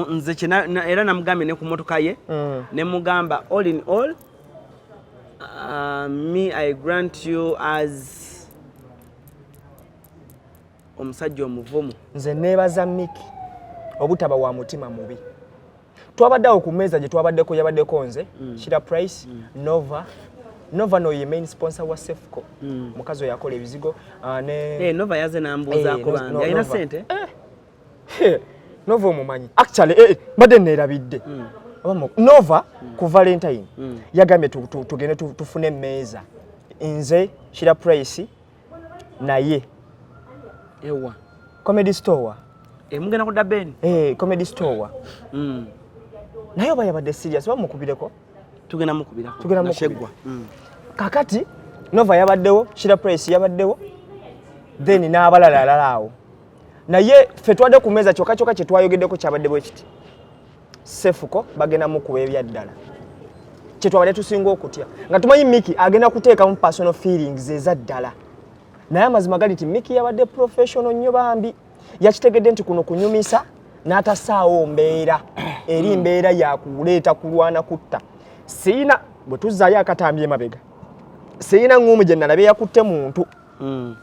nze era namugambye ne ku motoka ye ne mugamba all in all me I grant you as omusajja omuvumu nze nebaza Mikey obutaba wa mutima mubi twabaddewo ku meeza gye twabaddeko yabaddeko nze Shira Price Nova no ye main sponsor wa Cephco mukazi oyo akola ebizigo Nova yaze nambuuzaako bambi alina sente Nova omumanyi actually mbadde neerabidde Nova ku Valentine yagambye tugende tufune emmeeza nze Shira Price naye ewa comedy store mugenda kudda Ben comedy store naye oba yabadde serious bamukubireko tugenda mukubirako kakati Nova yabaddewo Shira Price yabaddewo then n'abalala awo naye ffe twadde ku meeza kyokka kye twayogeddeko kyabadde bwe kiti Cephco bagenda mukuba ebyaddala kye twabadde tusinga okutya nga tumanyi Mikey agenda kuteekamu personal feelings ezaddala naye amazima gali nti Mikey yabadde professional nnyo bambi yakitegedde nti kuno kunyumisa n'atasaawo mbeera eri mbeera yakuleeta kulwana kutta siina bwe tuzzaayo akatambi emabega siina ngumi gye nalabye yakutte muntu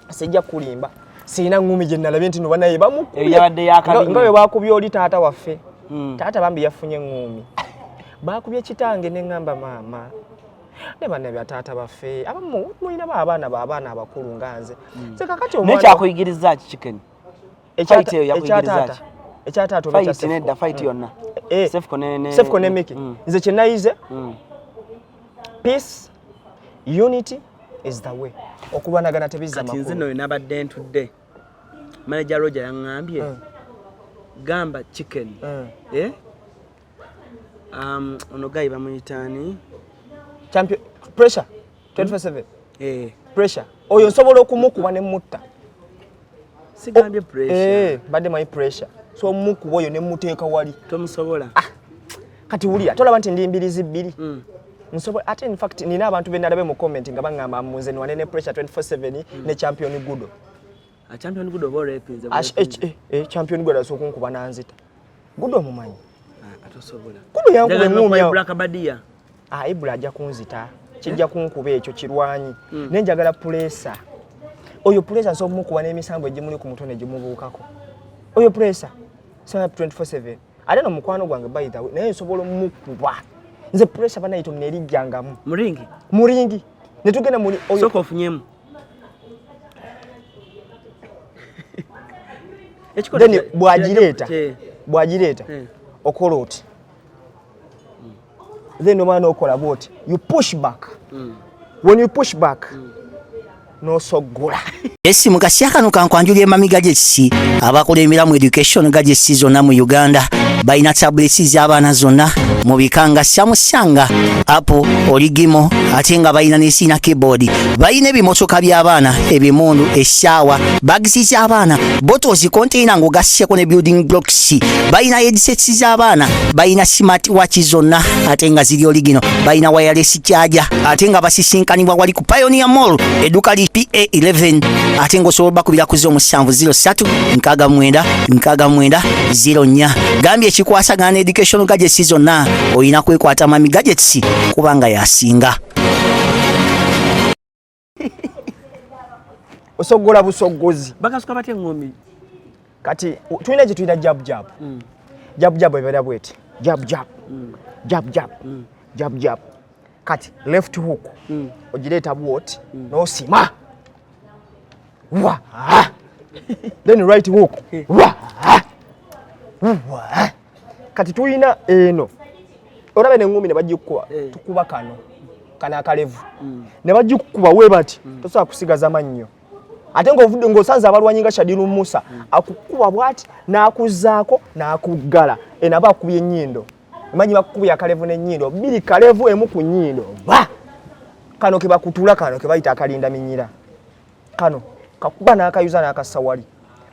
sijja kulimba siina ngumi gye nalabye nti no banaye bamukubye nga bwe baakubye oli taata waffe taata bambi yafunye ngumi baakubye kitange ne ngamba maama ne bana bya taata baffe abamu mulina abaana abakulu nga nze nze kakati omwana nekyakuyigiriza ki Chicken fight eyo yakuyigiriza ki ekyataata fight nedda fight yonna Cephco ne Mikey nze kye nayize peace unity is the way okulwanagana tebizza makulu nze no nabadde ntudde manager Roger yaŋŋambye gamba chicken ono guy bamuyitani champion pressure 24/7 pressure oyo nsobola okumukuba ne mutta sigambye pressure badde my pressure so mukuba oyo ne muteeka wali tomusobola kati wulira tolaba nti ndi mbirizi bbiri nsobola ate in fact nina abantu benalabe mu comment nga bangamba munze ni wanene pressure 24/7 ne champion gudo champion gudo bore epinze champion gudo so kunkuba nanzita gudo mumanyi atosobola gudo yankube ngumya Black Badia Ibula ajja kunzita kijja kunkuba ekyo kirwanyi nenjagala pressure oyo pressure so mukuba n'emisambo egimuli ku mutone gimubuukako oyo pressure so 24/7 ate no mukwano gwange by the way naye nsobola mukuba nze pressure banayito mnerijjangamu muringi netugenda muri oyo soko ofunyemu then bwagireta okola oti then omwana okola bwoti you push back when you push back nosogola esi mukasya kano kankwanjulya emamiga gy'ekisi abakola emiramu education gadgets zonna mu Uganda balina tablets z'abaana zonna mu bikanga Samsung, Apple, Origimo ate nga balina n'esina keyboard, balina ebimotoka by'abaana, ebimundu, eshaawa, bags z'abaana, bottles, container ng'ogasseko ne building blocks, balina headsets z'abaana, balina smart watch zonna ate nga ziri original, balina wireless charger ate nga basisinkanibwa wali ku Pioneer Mall edduka li PA11 ate ng'osobola bakubira ku 0703-69-69-04 gambye ekikwasagana ne education gadgets zonna oyina kwekwata mami gadgets kubanga yasinga osogola busogozi bakasuka batya ngombi kati tulina gye tuyita jab jab ebera bweti jab kati left hook ogireeta bwoti n'osima wa then right hook wa kati tuyina eno olabe n'engumi ne bagikuba tukuba kano akalevu ne bagikuba we bati tosobola kusigaza mannyo ate ng'ovudde ng'osanze abalwanyi nga Shadiru Musa akukuba bwati n'akuzzaako n'akuggala enaba akubye ennyindo emanyi bakukubye akalevu n'ennyindo bbiri kalevu emu ku nnyindo kano ke bakutula kano ke bayita akalinda minyira kano kakuba n'akayuza n'akasawali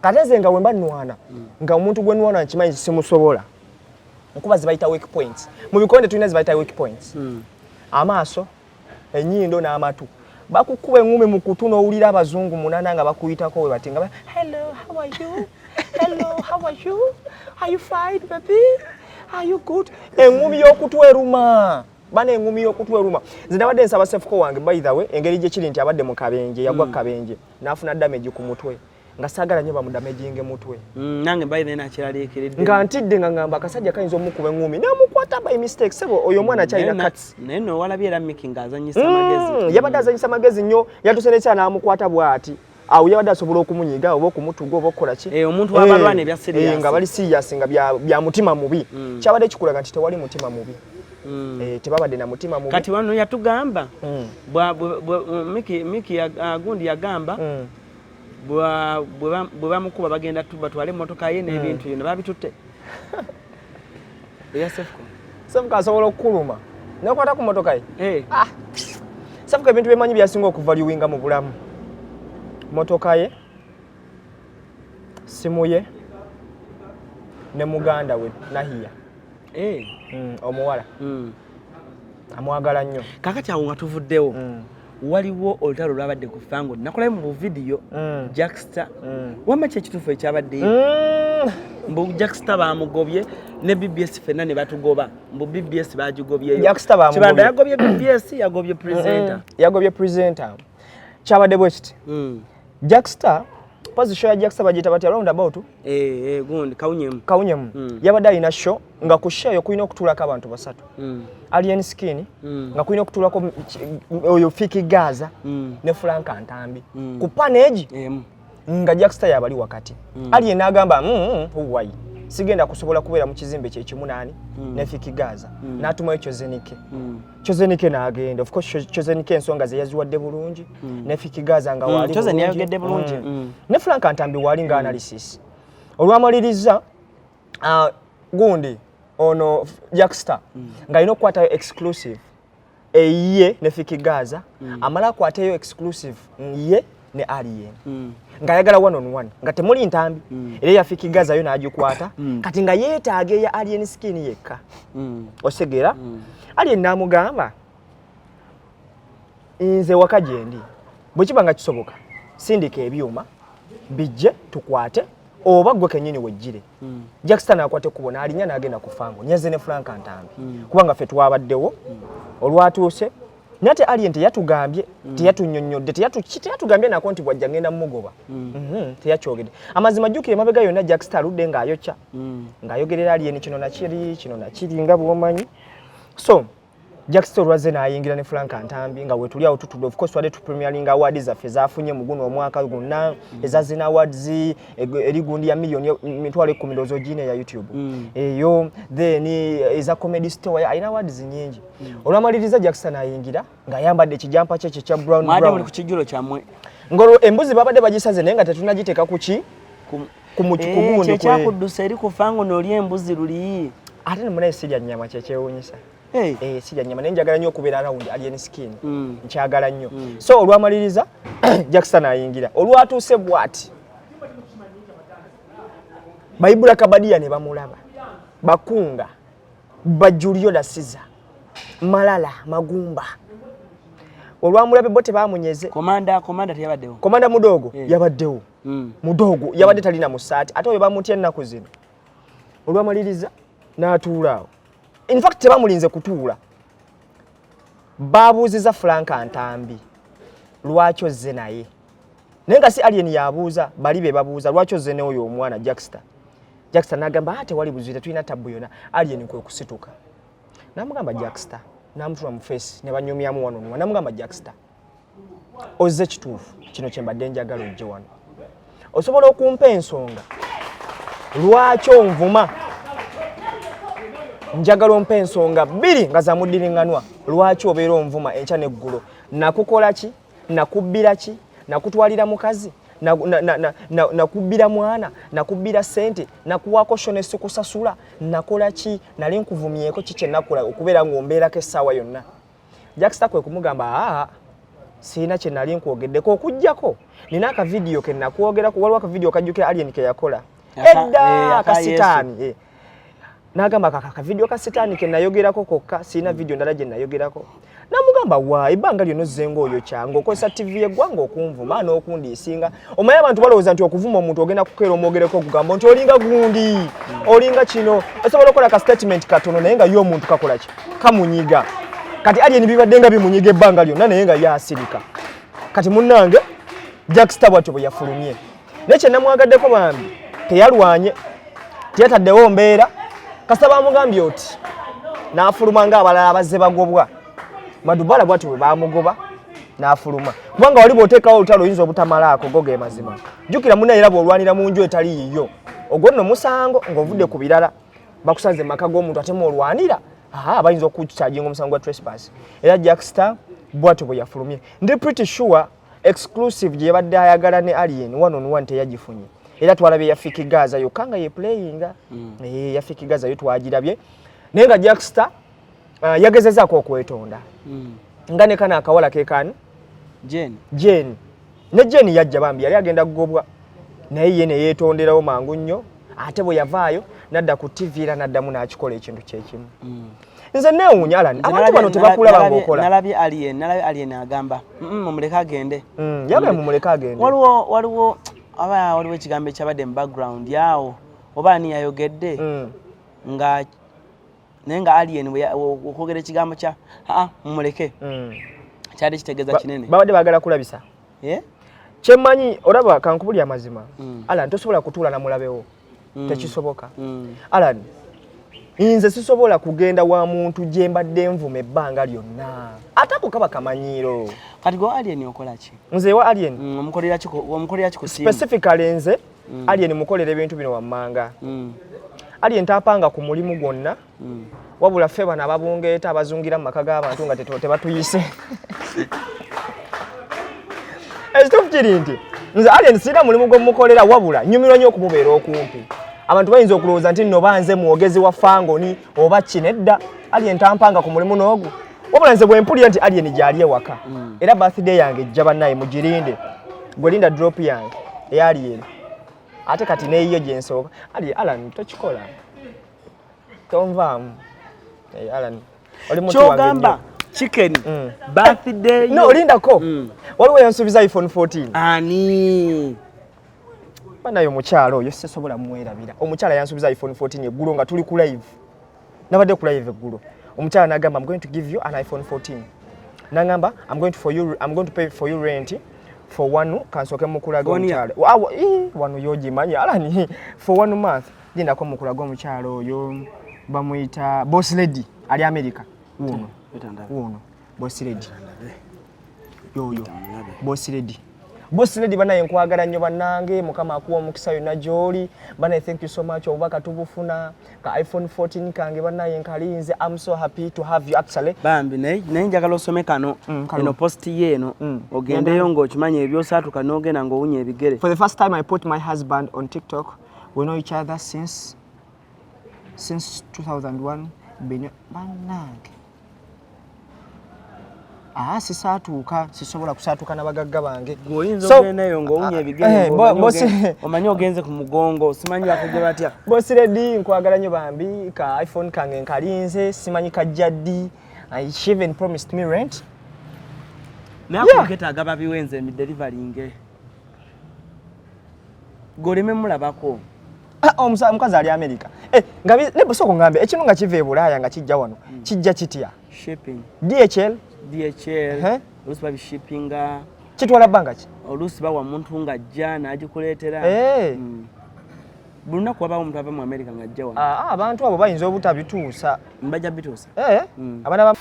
kateze nga wemba nnwana nga omuntu gwe nnwana nkimanyi simusobola nkuba zibayita weak points mu bikonde tulina zibayita weak points amaaso ennyindo n'amatu bakukuba engumi mu kutu n'owulira abazungu munana nga bakuyitako we bati nga hello how are you are you fine baby are you good engumi y'okutu eruma bana engumi y'okutu eruma zinabadde nsaba Cephco wange by the way engeri gye kiri nti abadde mu kabenje yagwa kabenje n'afuna damage ku mutwe nga sagala nyo bamudamejinge mutwe nange by then akiraliikiridde nga ntidde nga ngamba akasajja kayinza omukuba engumi n'amukwata by mistake sebo oyo omwana kyalina cuts naye no walabye era Mikey ng'azanyisa magezi yabadde azanyisa magezi nnyo yatusene n'amukwata bw'ati awo yabadde asobola okumunyiga oba okumutuga oba okukola ki omuntu abalwana ebya serious nga bali serious nga bya mutima mubi kyabadde kikulaga nti tewali mutima mubi tebabadde na mutima mubi kati wano yatugamba Mikey agundi yagamba bwe bamukuba bagenda batwale emmotoka ye n'ebintu bino babitutte eya Cephco asobola okukuluma n'okwata ku mmotoka ye Cephco ebintu byemanyi byasinga okuvaluwinga mu bulamu mmotoka ye simu ye ne muganda we Nahiya omuwala amwagala nnyo kakati awo nga tuvuddewo waliwo olutalo lwabadde ku fango nakolayo mu video Jackster wama kye kituufu ekyabadde mbu Jackster bamugobye ne BBS fenna ne batugoba mbu BBS bagigobye Jackster bamugobye Kibanda yagobye BBS yagobye presenter kyabadde bwe kiti Jackster position ya Jackster bagita bati around about gundi kawunyemu yabadde alina show nga ku show yokulina okutulako abantu basatu Alien Skin nga kulina okutulako oyo Fiki Gaza ne Frank Antambi ku panage nga Jackster yabali wakati Alien n'agamba huwai sigenda kusobola kubeera mu kizimbe kye kimunani ne Fiki Gaza n'atuma Chozenike n'agenda of course Chozenike ensonga ze yaziwadde bulungi ne Fiki Gaza nga wali Chozenike yagedde bulungi ne Frank Antambi wali nga analysis olwamaliriza gundi ono Jackstar nga ino kwatayo exclusive ye ne Fikigaza amala kwatayo exclusive ye ne Alien nga yagala one on one nga temuli ntambi era ya Fikigaza yo nagikwata kati nga yeetaage ya Alien skin yekka osegera Alien namugamba nze wakajendi bwe kibanga kisoboka sindika ebyuma bijje tukwate oba gwe kenyini wejjire Jackstar nakwate kubona alinya nagenda kufango nyeze ne Frank Antambi kubanga fe twabaddewo olwatuuse nate Alien teyatugambye teyatunyonyodde teyatugambye nako nti bwajja ngenda mugoba teyakyogedde amazima jjukire mabega yonna Jackstar ludde ng'ayokya ng'ayogerera Alien kino nakiri nga bwomanyi so Jackstar olwaze n'ayingira ne Frank Antambi nga wetuli awo tutudde of course wadde tu premiering awards zaffe zaafunye mu guno omwaka gonna ezazina awards eri gundi ya milioni 10,000 ndozo gine ya YouTube eyo then eza comedy store ayina awards nyingi olwamaliriza Jackstar n'ayingira nga yambadde ekijampa kye kya brown mwade muli ku kijulo kyamwe ngolo embuzi babadde bagisaze naye nga tetunagiteeka kuki kumugundi kwe kyakuddusa eri kufango n'oli embuzi luli ate ne munaye sirya nnyama kyewuunyisa sijja nyama nenjagala nnyo okubeera around Alien skin nkyagala nnyo so olwamaliriza Jackstar n'ayingira olwatuuse bwati Bayibula Kabadia ne bamulaba Bakunga Bajulio da Siza Malala Magumba olwamulabe bote bamunyeze komanda teyabaddewo komanda mudogo yabaddewo mudogo yabadde talina musaati ate oyo bamutya ennaku zino olwamaliriza n'atuulaawo in fact tebamulinze kutuula babuuziza Frank Antambi lwaki ozze naye naye nga si Alien yabuuza bali be babuuza lwaki ozze n'oyo omwana Jackstar n'agamba ate wali buzira tulina tabbu yonna Alien kwe kusituka n'amugamba Jackstar n'amutula mu face ne banyumyamu wano n'amugamba Jackstar ozze kituufu kino kye mbadde njagala ojje wano osobola okumpa ensonga lwaki onvuma njagala ompa ensonga 2 nga za mudiringanwa lwaki obeera onvuma enkya n'eggulo nakukola ki nakubbira ki nakutwalira mukazi nakubbira mwana nakubbira sente nakuwaako shone sikusasula nakola ki nali nkuvumyeko kikye nakola okubeera ng'ombeerako essaawa yonna Jackstar kwe kumugamba siina kye nali nkwogeddeko okuggyako nina akavidiyo ke nakwogerako waliwo akavidiyo kajjukira Alien ke yakola edda akasitaani nagamba kaka video ka sitaani ke nayogerako kokka sina video ndala je nayogerako namugamba wa ibanga lyo nozengo oyo kyango kosa TV egwango okunvuma n'okundisinga omanya abantu balowooza nti okuvuma omuntu ogenda kukeera omogereko kugamba nti olinga gundi olinga kino osobola okola ka statement katono naye nga yo omuntu kakola ki kamunyiga kati Alien bibadde nga bimunyiga ebbanga lyonna naye nga yasirika kati munnange Jackstar bwatyo bwe yafulumye nekye namwagaddeko bambi teyalwanye teyataddewo mbeera kasaba mugambye oti n'afuluma ng'abalala abazze bagobwa Madubala bwati bwe bamugoba n'afuluma kubanga wali bw'oteekawo olutalo oyinza obutamalaako go ge mazima jjukira munna era bw'olwanira mu nju etali yiyo ogwo nno musango ng'ovudde ku birala bakusanze mu maka g'omuntu ate mwolwanira bayinza okukyajinga omusango gwa trespass era Jackstar bwatyo bwe yafulumye ndi pretty sure exclusive gye yabadde ayagala ne Alien one on one teyagifunye era twalabye ya Fikigaza yokka nga ye playinga ya Fikigaza yo twagirabye naye nga Jackstar yagezezaako okwetonda nga ne kana akawala kekani Jane ne Jane yajja bambi yali agenda kugobwa naye ye ne yeetonderawo mangu nnyo ate bwe yavaayo nadda ku TV era naddamu n'akikola ekintu kyekimu nze neewuunya Alan abantu bano tebakulaba ng'okola nalabye Alien agamba mumuleke agende yabe mumuleke agende waliwo ekigambo ekyabadde mu background yawo oba ani yayogedde nga naye nga Alien okwogera ekigambo kya mumuleke kyali kitegeeza kinene babadde baagala kulabisa kyemmanyi olaba kankubuli amazima Alan tosobola kutuula na mulabewo tekisoboka Alan nze sisobola kugenda wa muntu gye mbadde nvuma ebbanga lyonna atako kaba kamanyiiro kati go Alien okola ki nze wa Alien omukolera ki ku simu specifically nze Alien mukolera ebintu bino wammanga Alien tapanga ku mulimu gwonna wabula ffe bano ababungeeta abazungira mu maka g'abantu nga tebatuyise ekituufu kiri nti nze Alien sirina mulimu gwe mukolera wabula nyumirwa nnyo okumubeera okumpi abantu bayinza okulowooza nti nno banze mwogezi wa fangoni oba kinedda alien tampanga ku mulimu n'ogu wabula nze bwe mpulira nti alien gyali ewaka era birthday yange ejja bannaye mugirinde gwe linda drop yange eya alien ate kati neeyiyo gye nsooka Alan tokikola tonvaamu Alan oli mutu wange kyogamba chicken birthday no lindako waliwo yansuubiza iPhone 14 ani banayo mukyalo oyo sesobola mwerabira omukyala yansuubiza iPhone 14 eggulo nga tuli ku live nabadde ku live eggulo omukyala nagamba I'm going to give you an iPhone 14 nangamba I'm going to pay for you rent for one kansoke mukulaga omukyala wano yogimanya Alani for 1 month lindako mukulaga omukyala oyo bamuyita boss lady ali America uno boss lady yoyo boss lady banaye nkwagala nnyo bannange mukama akuwa omukisa yonna gy'oli banaye thank you so much obubaka tubufuna ka iPhone 14 kange banaye nkalinze I'm so happy to have you actually bambi naye njagala osome kano eno post yeeno ogendeyo ng'okimanya ebyosaatuka n'ogenda ng'owunya ebigere. For the first time I put my husband on TikTok. We know each other since 2001 bannange sisaatuuka sisobola kusaatuuka n'abagagga bange ng'oyinza ogendayo ng'owunya ebigere omanyi ogenze ku mugongo simanyi bakugye batya boss lady nkwagala nnyo bambi ka iPhone kange nkalinze simanyi kajja ddi she even promised me rent naye akuketaaga babiwenze emideliveringe goleme mulabako omukazi ali America nebusoko ngambe ekintu nga kiva e Bulaaya nga kijja wano kijja kitya shipping DHL oluusi babishippinga kitwala bbanga ki oluusi bawa muntu ng'ajja n'agikuleetera buli lunaku wabaawo omuntu ava mu America ng'ajja wano abantu abo bayinza obutabituusa mbajja bituusa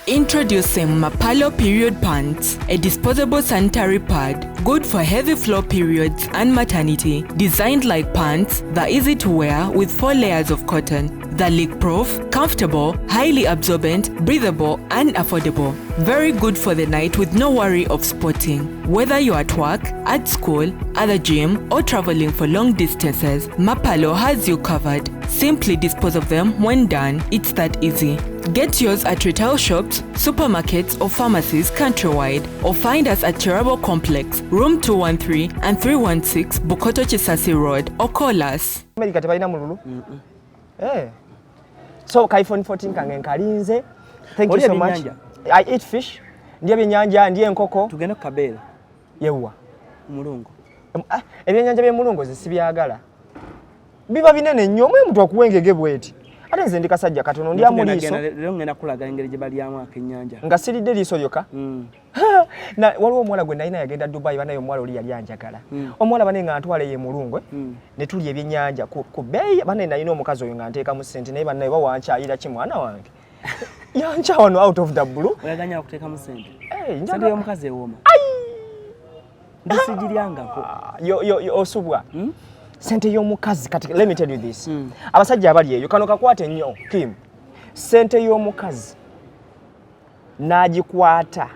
Introducing Mapalo Period Pants, a disposable sanitary pad, good for heavy flow periods and maternity. Designed like pants, they're easy to wear with 4 layers of cotton. They're leak-proof, comfortable, highly absorbent, breathable, and affordable. Very good for the night with no worry of spotting. Whether you're at work, at school, at the gym, or traveling for long distances, Mapalo has you covered. Simply dispose of them when done. It's that easy. Get yours at retail shops, supermarkets, or pharmacies countrywide, or find us at Cherabo Complex, room 213 and 316 Bukoto Chisasi Road, or call us. So iPhone 14 kange nkalinze. Thank you so much. I eat fish. Ndiye byennyanja ndiye enkoko. Tugenda ku kabeera. Yewa. Mulungu. Ebyennyanja by'emulungu sibyagala. Biba binene nnyo mwe mtu akuwengege bweti. Ate nze ndi kasajja katono ndi amuliiso. Lero ngenda kulaga engeri gye balyamu akennyanja. Nga siridde liiso lyokka. Na waliwo omuwala gwe nalina yagenda Dubai banaye omuwala oli yali anjagala. Omuwala bane nga ntwale ye mulungwe ne tulya ebyennyanja ku bbeeyi banaye nalina omukazi oyo nga nteekamu ssente naye banaye bawankyayira ki mwana wange. Yancha wano out of the blue. Oyaganya okuteekamu ssente. Ssente y'omukazi ewooma. Ndisigiryangako. Osubwa. Sente y'omukazi kati let me tell you this. Abasajja abali eyo kano kakwate nnyo Kim. Sente y'omukazi nagikwata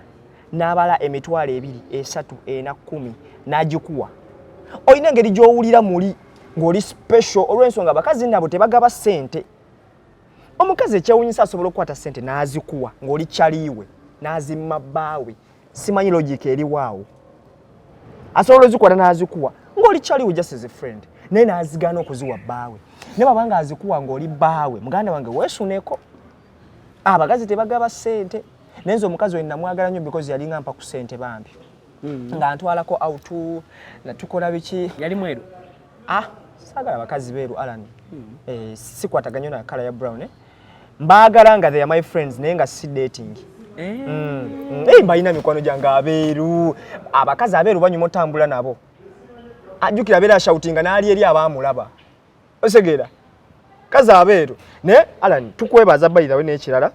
n'abala emitwalo 2, 3, 4, 10 n'agikuwa. Oyina engeri gy'owulira muli ng'oli special olw'ensonga abakazi nabo tebagaba sente. Omukazi ekyewunyisa asobola okukwata sente n'azikuwa ng'oli kyaliiwe n'azimma bbaawe. Simanyi logic eri waawo. Asobola ozikwata n'azikuwa ng'oli kyaliiwe just as a friend. Naye n'azigaana okuziwa bbaawe. Ne bw'abanga azikuwa ng'oli bbaawe muganda wange weesuneko. Abakazi tebagaba sente. Naye nze omukazi oyo namwagala nnyo because yali ngampa ku sente bambi. Nga ntwalako autu na tukola biki. Yali mweru? Saagala abakazi beeru Alan. Sikwataganya na kala ya brown. Mbaagala nga they are my friends naye nga si dating. Mbalina mikwano gyange abeeru. Abakazi abeeru banyuma otambula nabo. Ajjukira abeera shoutinga n'ali eri abaamulaba. Osegeera. Kazi abeeru. Ne Alan tukwebaza by the way n'ekirala.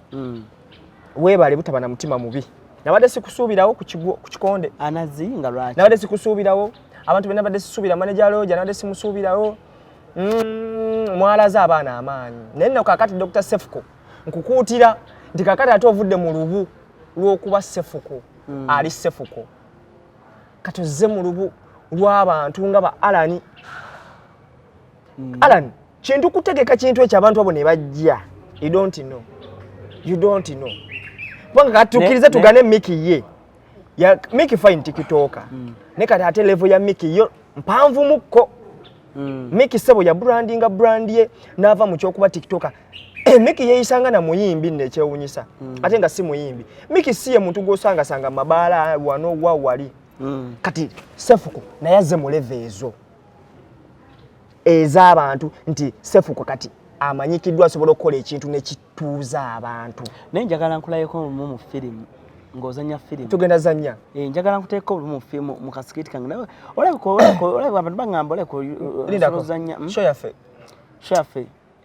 Weebale butaba na mutima mubi. Nabadde sikusuubirawo ku kikonde. Anazinga lwaki. Nabadde sikusuubirawo. Abantu bena badde sisuubira manager loja nabadde simusuubirawo. Mwalaza abaana amaanyi. Naye nno kakati Dr. Cephco nkukuutira nti kakati ate ovudde mu lubu lw'okuba Cephco. Ali Cephco. Katuzze mu lubu lw'abantu nga ba Alan. Alan kintu kutegeka kintu ekyo abantu abo ne bajja. You don't know. Bwanga katukirize tugane Mikey ye. Ya Mikey fine TikToker. Ne kati ate level ya Mikey yo mpanvu mukko. Mikey sebo ya brand ye nava mu kyokuba TikToker. Mikey yeyisanga na muyimbi nekyewunyisa. Ate nga si muyimbi. Mikey siye muntu gosanga mabala wano wali. Kati Cephco naye azze mu level ezo. Ez'abantu nti Cephco kati amanyikiddwa asobola okukola ekintu nekituuza abantu. Naye njagala nkulayeko mu firimu ng'ozanya firimu. Tugenda zanya. Njagala nkuteeko mu firimu mu kasikiti kange. Nawe olabika abantu bangamba olabika ozanya. Show yaffe.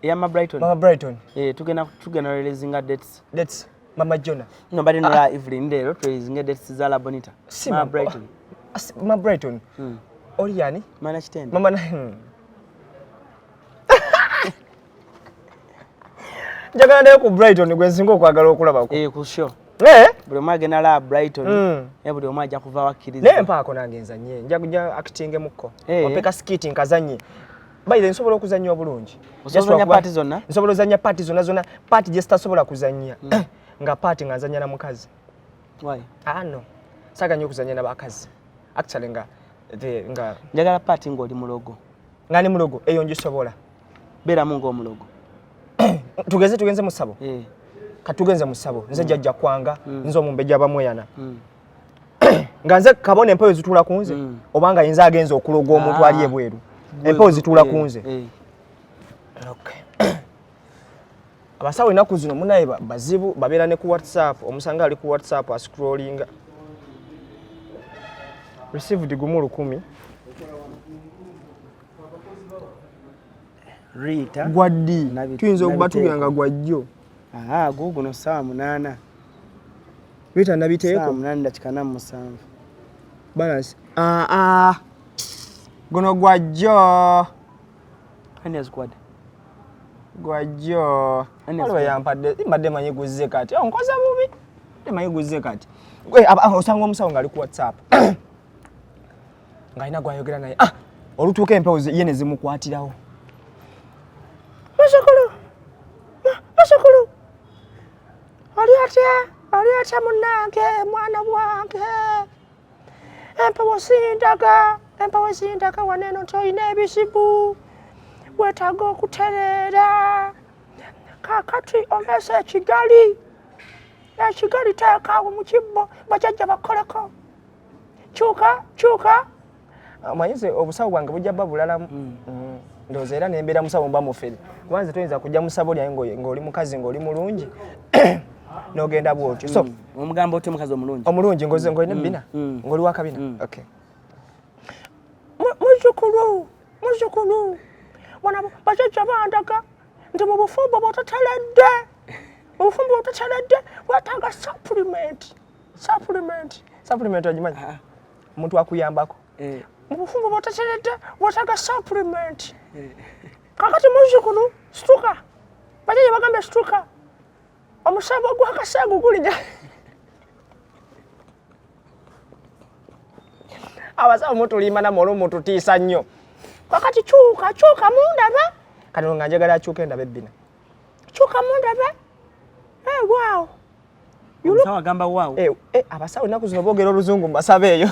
Mama Brighton. Tugenda releasinga dates. Dates. Mama Jona. No, bali no Evelyn lero releasinga dates za La Bonita. Mama Brighton. Mama Brighton. Oli yani? Mana kitende. Mama na njagala naye ku Brighton gwe nsinga okwagala okulabako. Ku show. Buli omwe agenda la Brighton. Buli omwe ajja kuva wakkiriza. Naye mpaako nange nzanye. Nja kujja acting mukko. Opeka skit nkazanye. By the nsobola okuzanya obulungi. Osobola party zonna? Nsobola ozanya party zonna. Party gye sitasobola kuzanya. Nga party nga nzanya na mukazi. Why? No. Saga nnyo okuzanya na bakazi. Actually nga njagala party ng'oli mulogo. Nga ni mulogo eyo ngisobola. Beera mu ng'omulogo. Tugenze mu ssabo. Katugenze mu ssabo. Nze jjajja kwanga, nze omumbejja abamweyana. Nga nze kabone empewo zituula ku nze obanga yinza agenza okuloga omuntu ali ebweru. Empewo zituula ku nze. Okay. Abasawo ennaku zino munaye bazibu babeera ne ku WhatsApp. Omusanga ali ku WhatsApp ascrollinga. Received gumu 10. Rita gwaddi tuyinza okuba tuganga gwajjo. Guno saa 8. Rita nabiteeko saa 8:47 balance. Guno gwajjo. Ani squad gwajjo. Waliwo yampadde mbadde manyi guzze kati. Onkoza bubi. Manyi guzze kati. Gwe osanga omusawo ngali ku WhatsApp. Ngaina gwayogera naye. Olutuuka empewo ye ne zimukwatirawo. Masukulu. Ali atya munange mwana bwange. Empewo sindaga waneno toyina ebizibu. Wetaaga okutereera. Kakati omese ekigali teekaawo mu kibbo bajjajja bakoleko. Kyuka. Amanyize obusawo bwange bujja bba bulalamu. Ndowooza era nembeera musawo mba mufere. Kubanze toyinza kujja musabo lyaye ng'oli mukazi ng'oli mulungi. N'ogenda bw'otyo. So omugamba otyo mukazi omulungi. Omulungi ng'olina ebbina. Ng'oli wa kabina. Okay. Muzzukulu. Wana bajjajja bandaga nti mu bufumbo bw'otateredde. Weetaaga supplement ogimanyi? Omuntu akuyambako. Mu bufumbo bw'otateredde weetaaga supplement. Kakati muzzukulu situka. Bajjajja bagambye situka. Omusambo gw'akasengu gulinya. Abasawo mutulima na molo mututiisa nnyo. Kakati kyuka mundaba. Kati nga njagala akyuke ndabe ebbina. Kyuka mundabe. Wow. Omusawo agamba wow. Abasawo ennaku zino boogera oluzungu mbasabe eyo.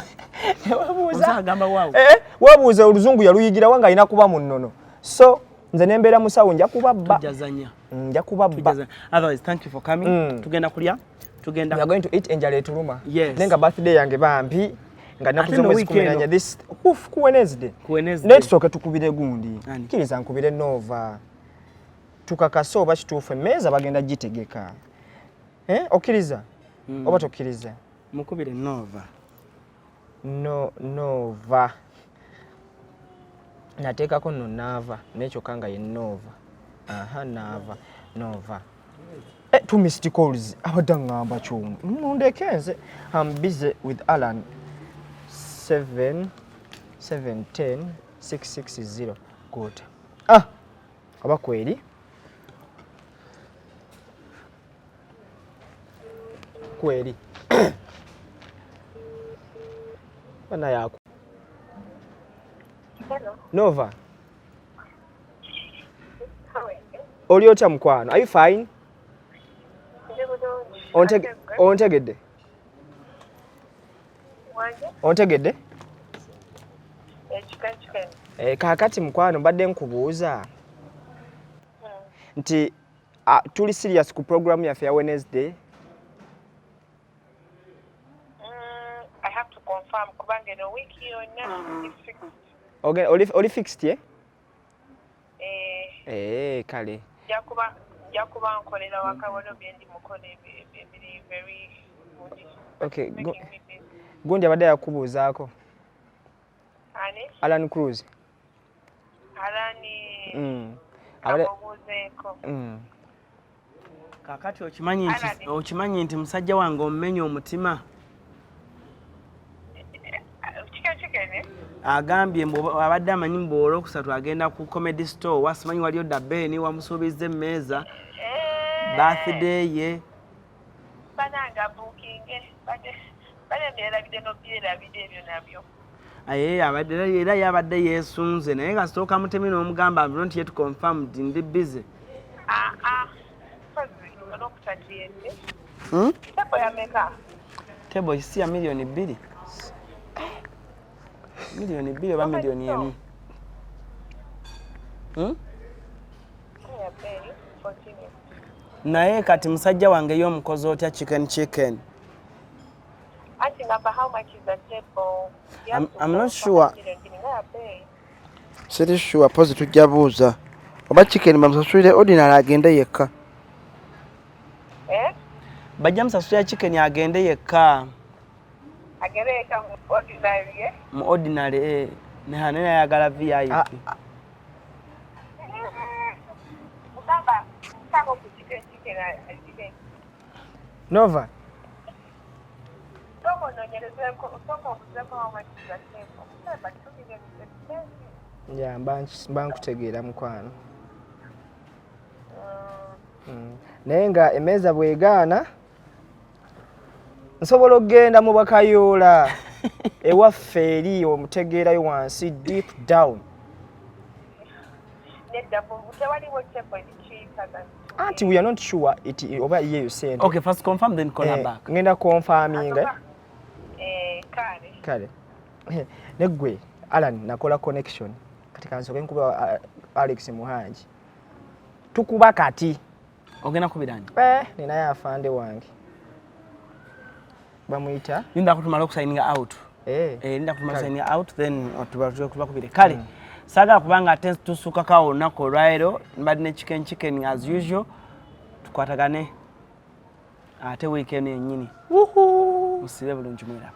Omusawo agamba wow. Weebuuze oluzungu yaluyigira wanga alina kuba mu nnono. So nze nembeera musawo nja kubabba. Tujazanya. Nja kubabba. Otherwise, thank you for coming. Tugenda kulya. We are going to eat enjala etuluma. Yes. Nenga birthday yange bambi. Nga naku zomwezi 14 this ku Wednesday. Wednesday. Tusooke tukubire gundi. Kiriza nkubire Nova. Tukakasa oba kituufu emmeeza bagenda gitegeka. Okiriza? Oba tokkiriza? Mukubire Nova. Nova. Nateekako nno Nava. N'ekyo kanga ye Nova. Nova. Two missed calls. Abadde ngamba kyuma. Mundeke nze. I'm busy with Alan. 710-660. Good. Aba kweli. Kweli. Bana yako. Hello. Nova. Oli otya mukwano? Are you fine? Ontegedde? Ontegedde? Kaakati mukwano mbadde nkubuuza nti tuli serious ku program yaffe ya Wednesday. I have to confirm kubanga eno wiki yonna is fixed. Okay, oli fixed ye? Kale. Jakuba nkolera wakabono byendi mukole biri very good. Okay, gundi abadde yakubuuzaako. Ani? ALLANCRUZ. Ababuuzeeko. Kakati okimanyi nti musajja wange omumenye omutima. Kikene? Agambye abadde amanyi mbu olwokusatu agenda ku comedy store wasimanyi waliyo Dabeni wamusuubiza emmeeza birthday ye. Bananga booking bale byerabidde n'obyerabidde ebyo nabyo. Abadde era yabadde yeesunze naye kasooka mutemi n'omugamba nti yet confirmed ndi busy. Tebo ya meka? Tebo isi ya milioni 2. Milioni 2 oba milioni 1. Naye kati musajja wange y'omukozi otya chicken. How much is the table? I'm not sure. Siri sure pose tujja buuza. Oba chicken bamusasulire ordinary agende yekka. Bajja musasulira chicken agende yekka. Agende yekka mu ordinary mu ordinary ne hano yayagala VIP. Mugamba kako ku chicken. Nova. Yeah, mbankutegeera mukwano. Naye nga emmeeza bwegaana nsobola okugenda mu bakayoola ewaffe eri omutegeerayo wansi deep down. Auntie, we are not sure it over here you said. Okay, first confirm then call her back. Ngenda confirming. Kale. Negwe Alan nakola connection katika nsoke nkuba Alex Muhanji. Tukuba kati. Ogenda kubirani? Nina ya afande wange. Bamuyita. Ninda kutumala okusigning out. Ninda kutumala signing out then tuba kubire. Kale. Saga kubanga attention tusuka kawo nako rairo mbadi ne chicken as usual tukwatagane ate weekend yennyini musibe bulungi mwera.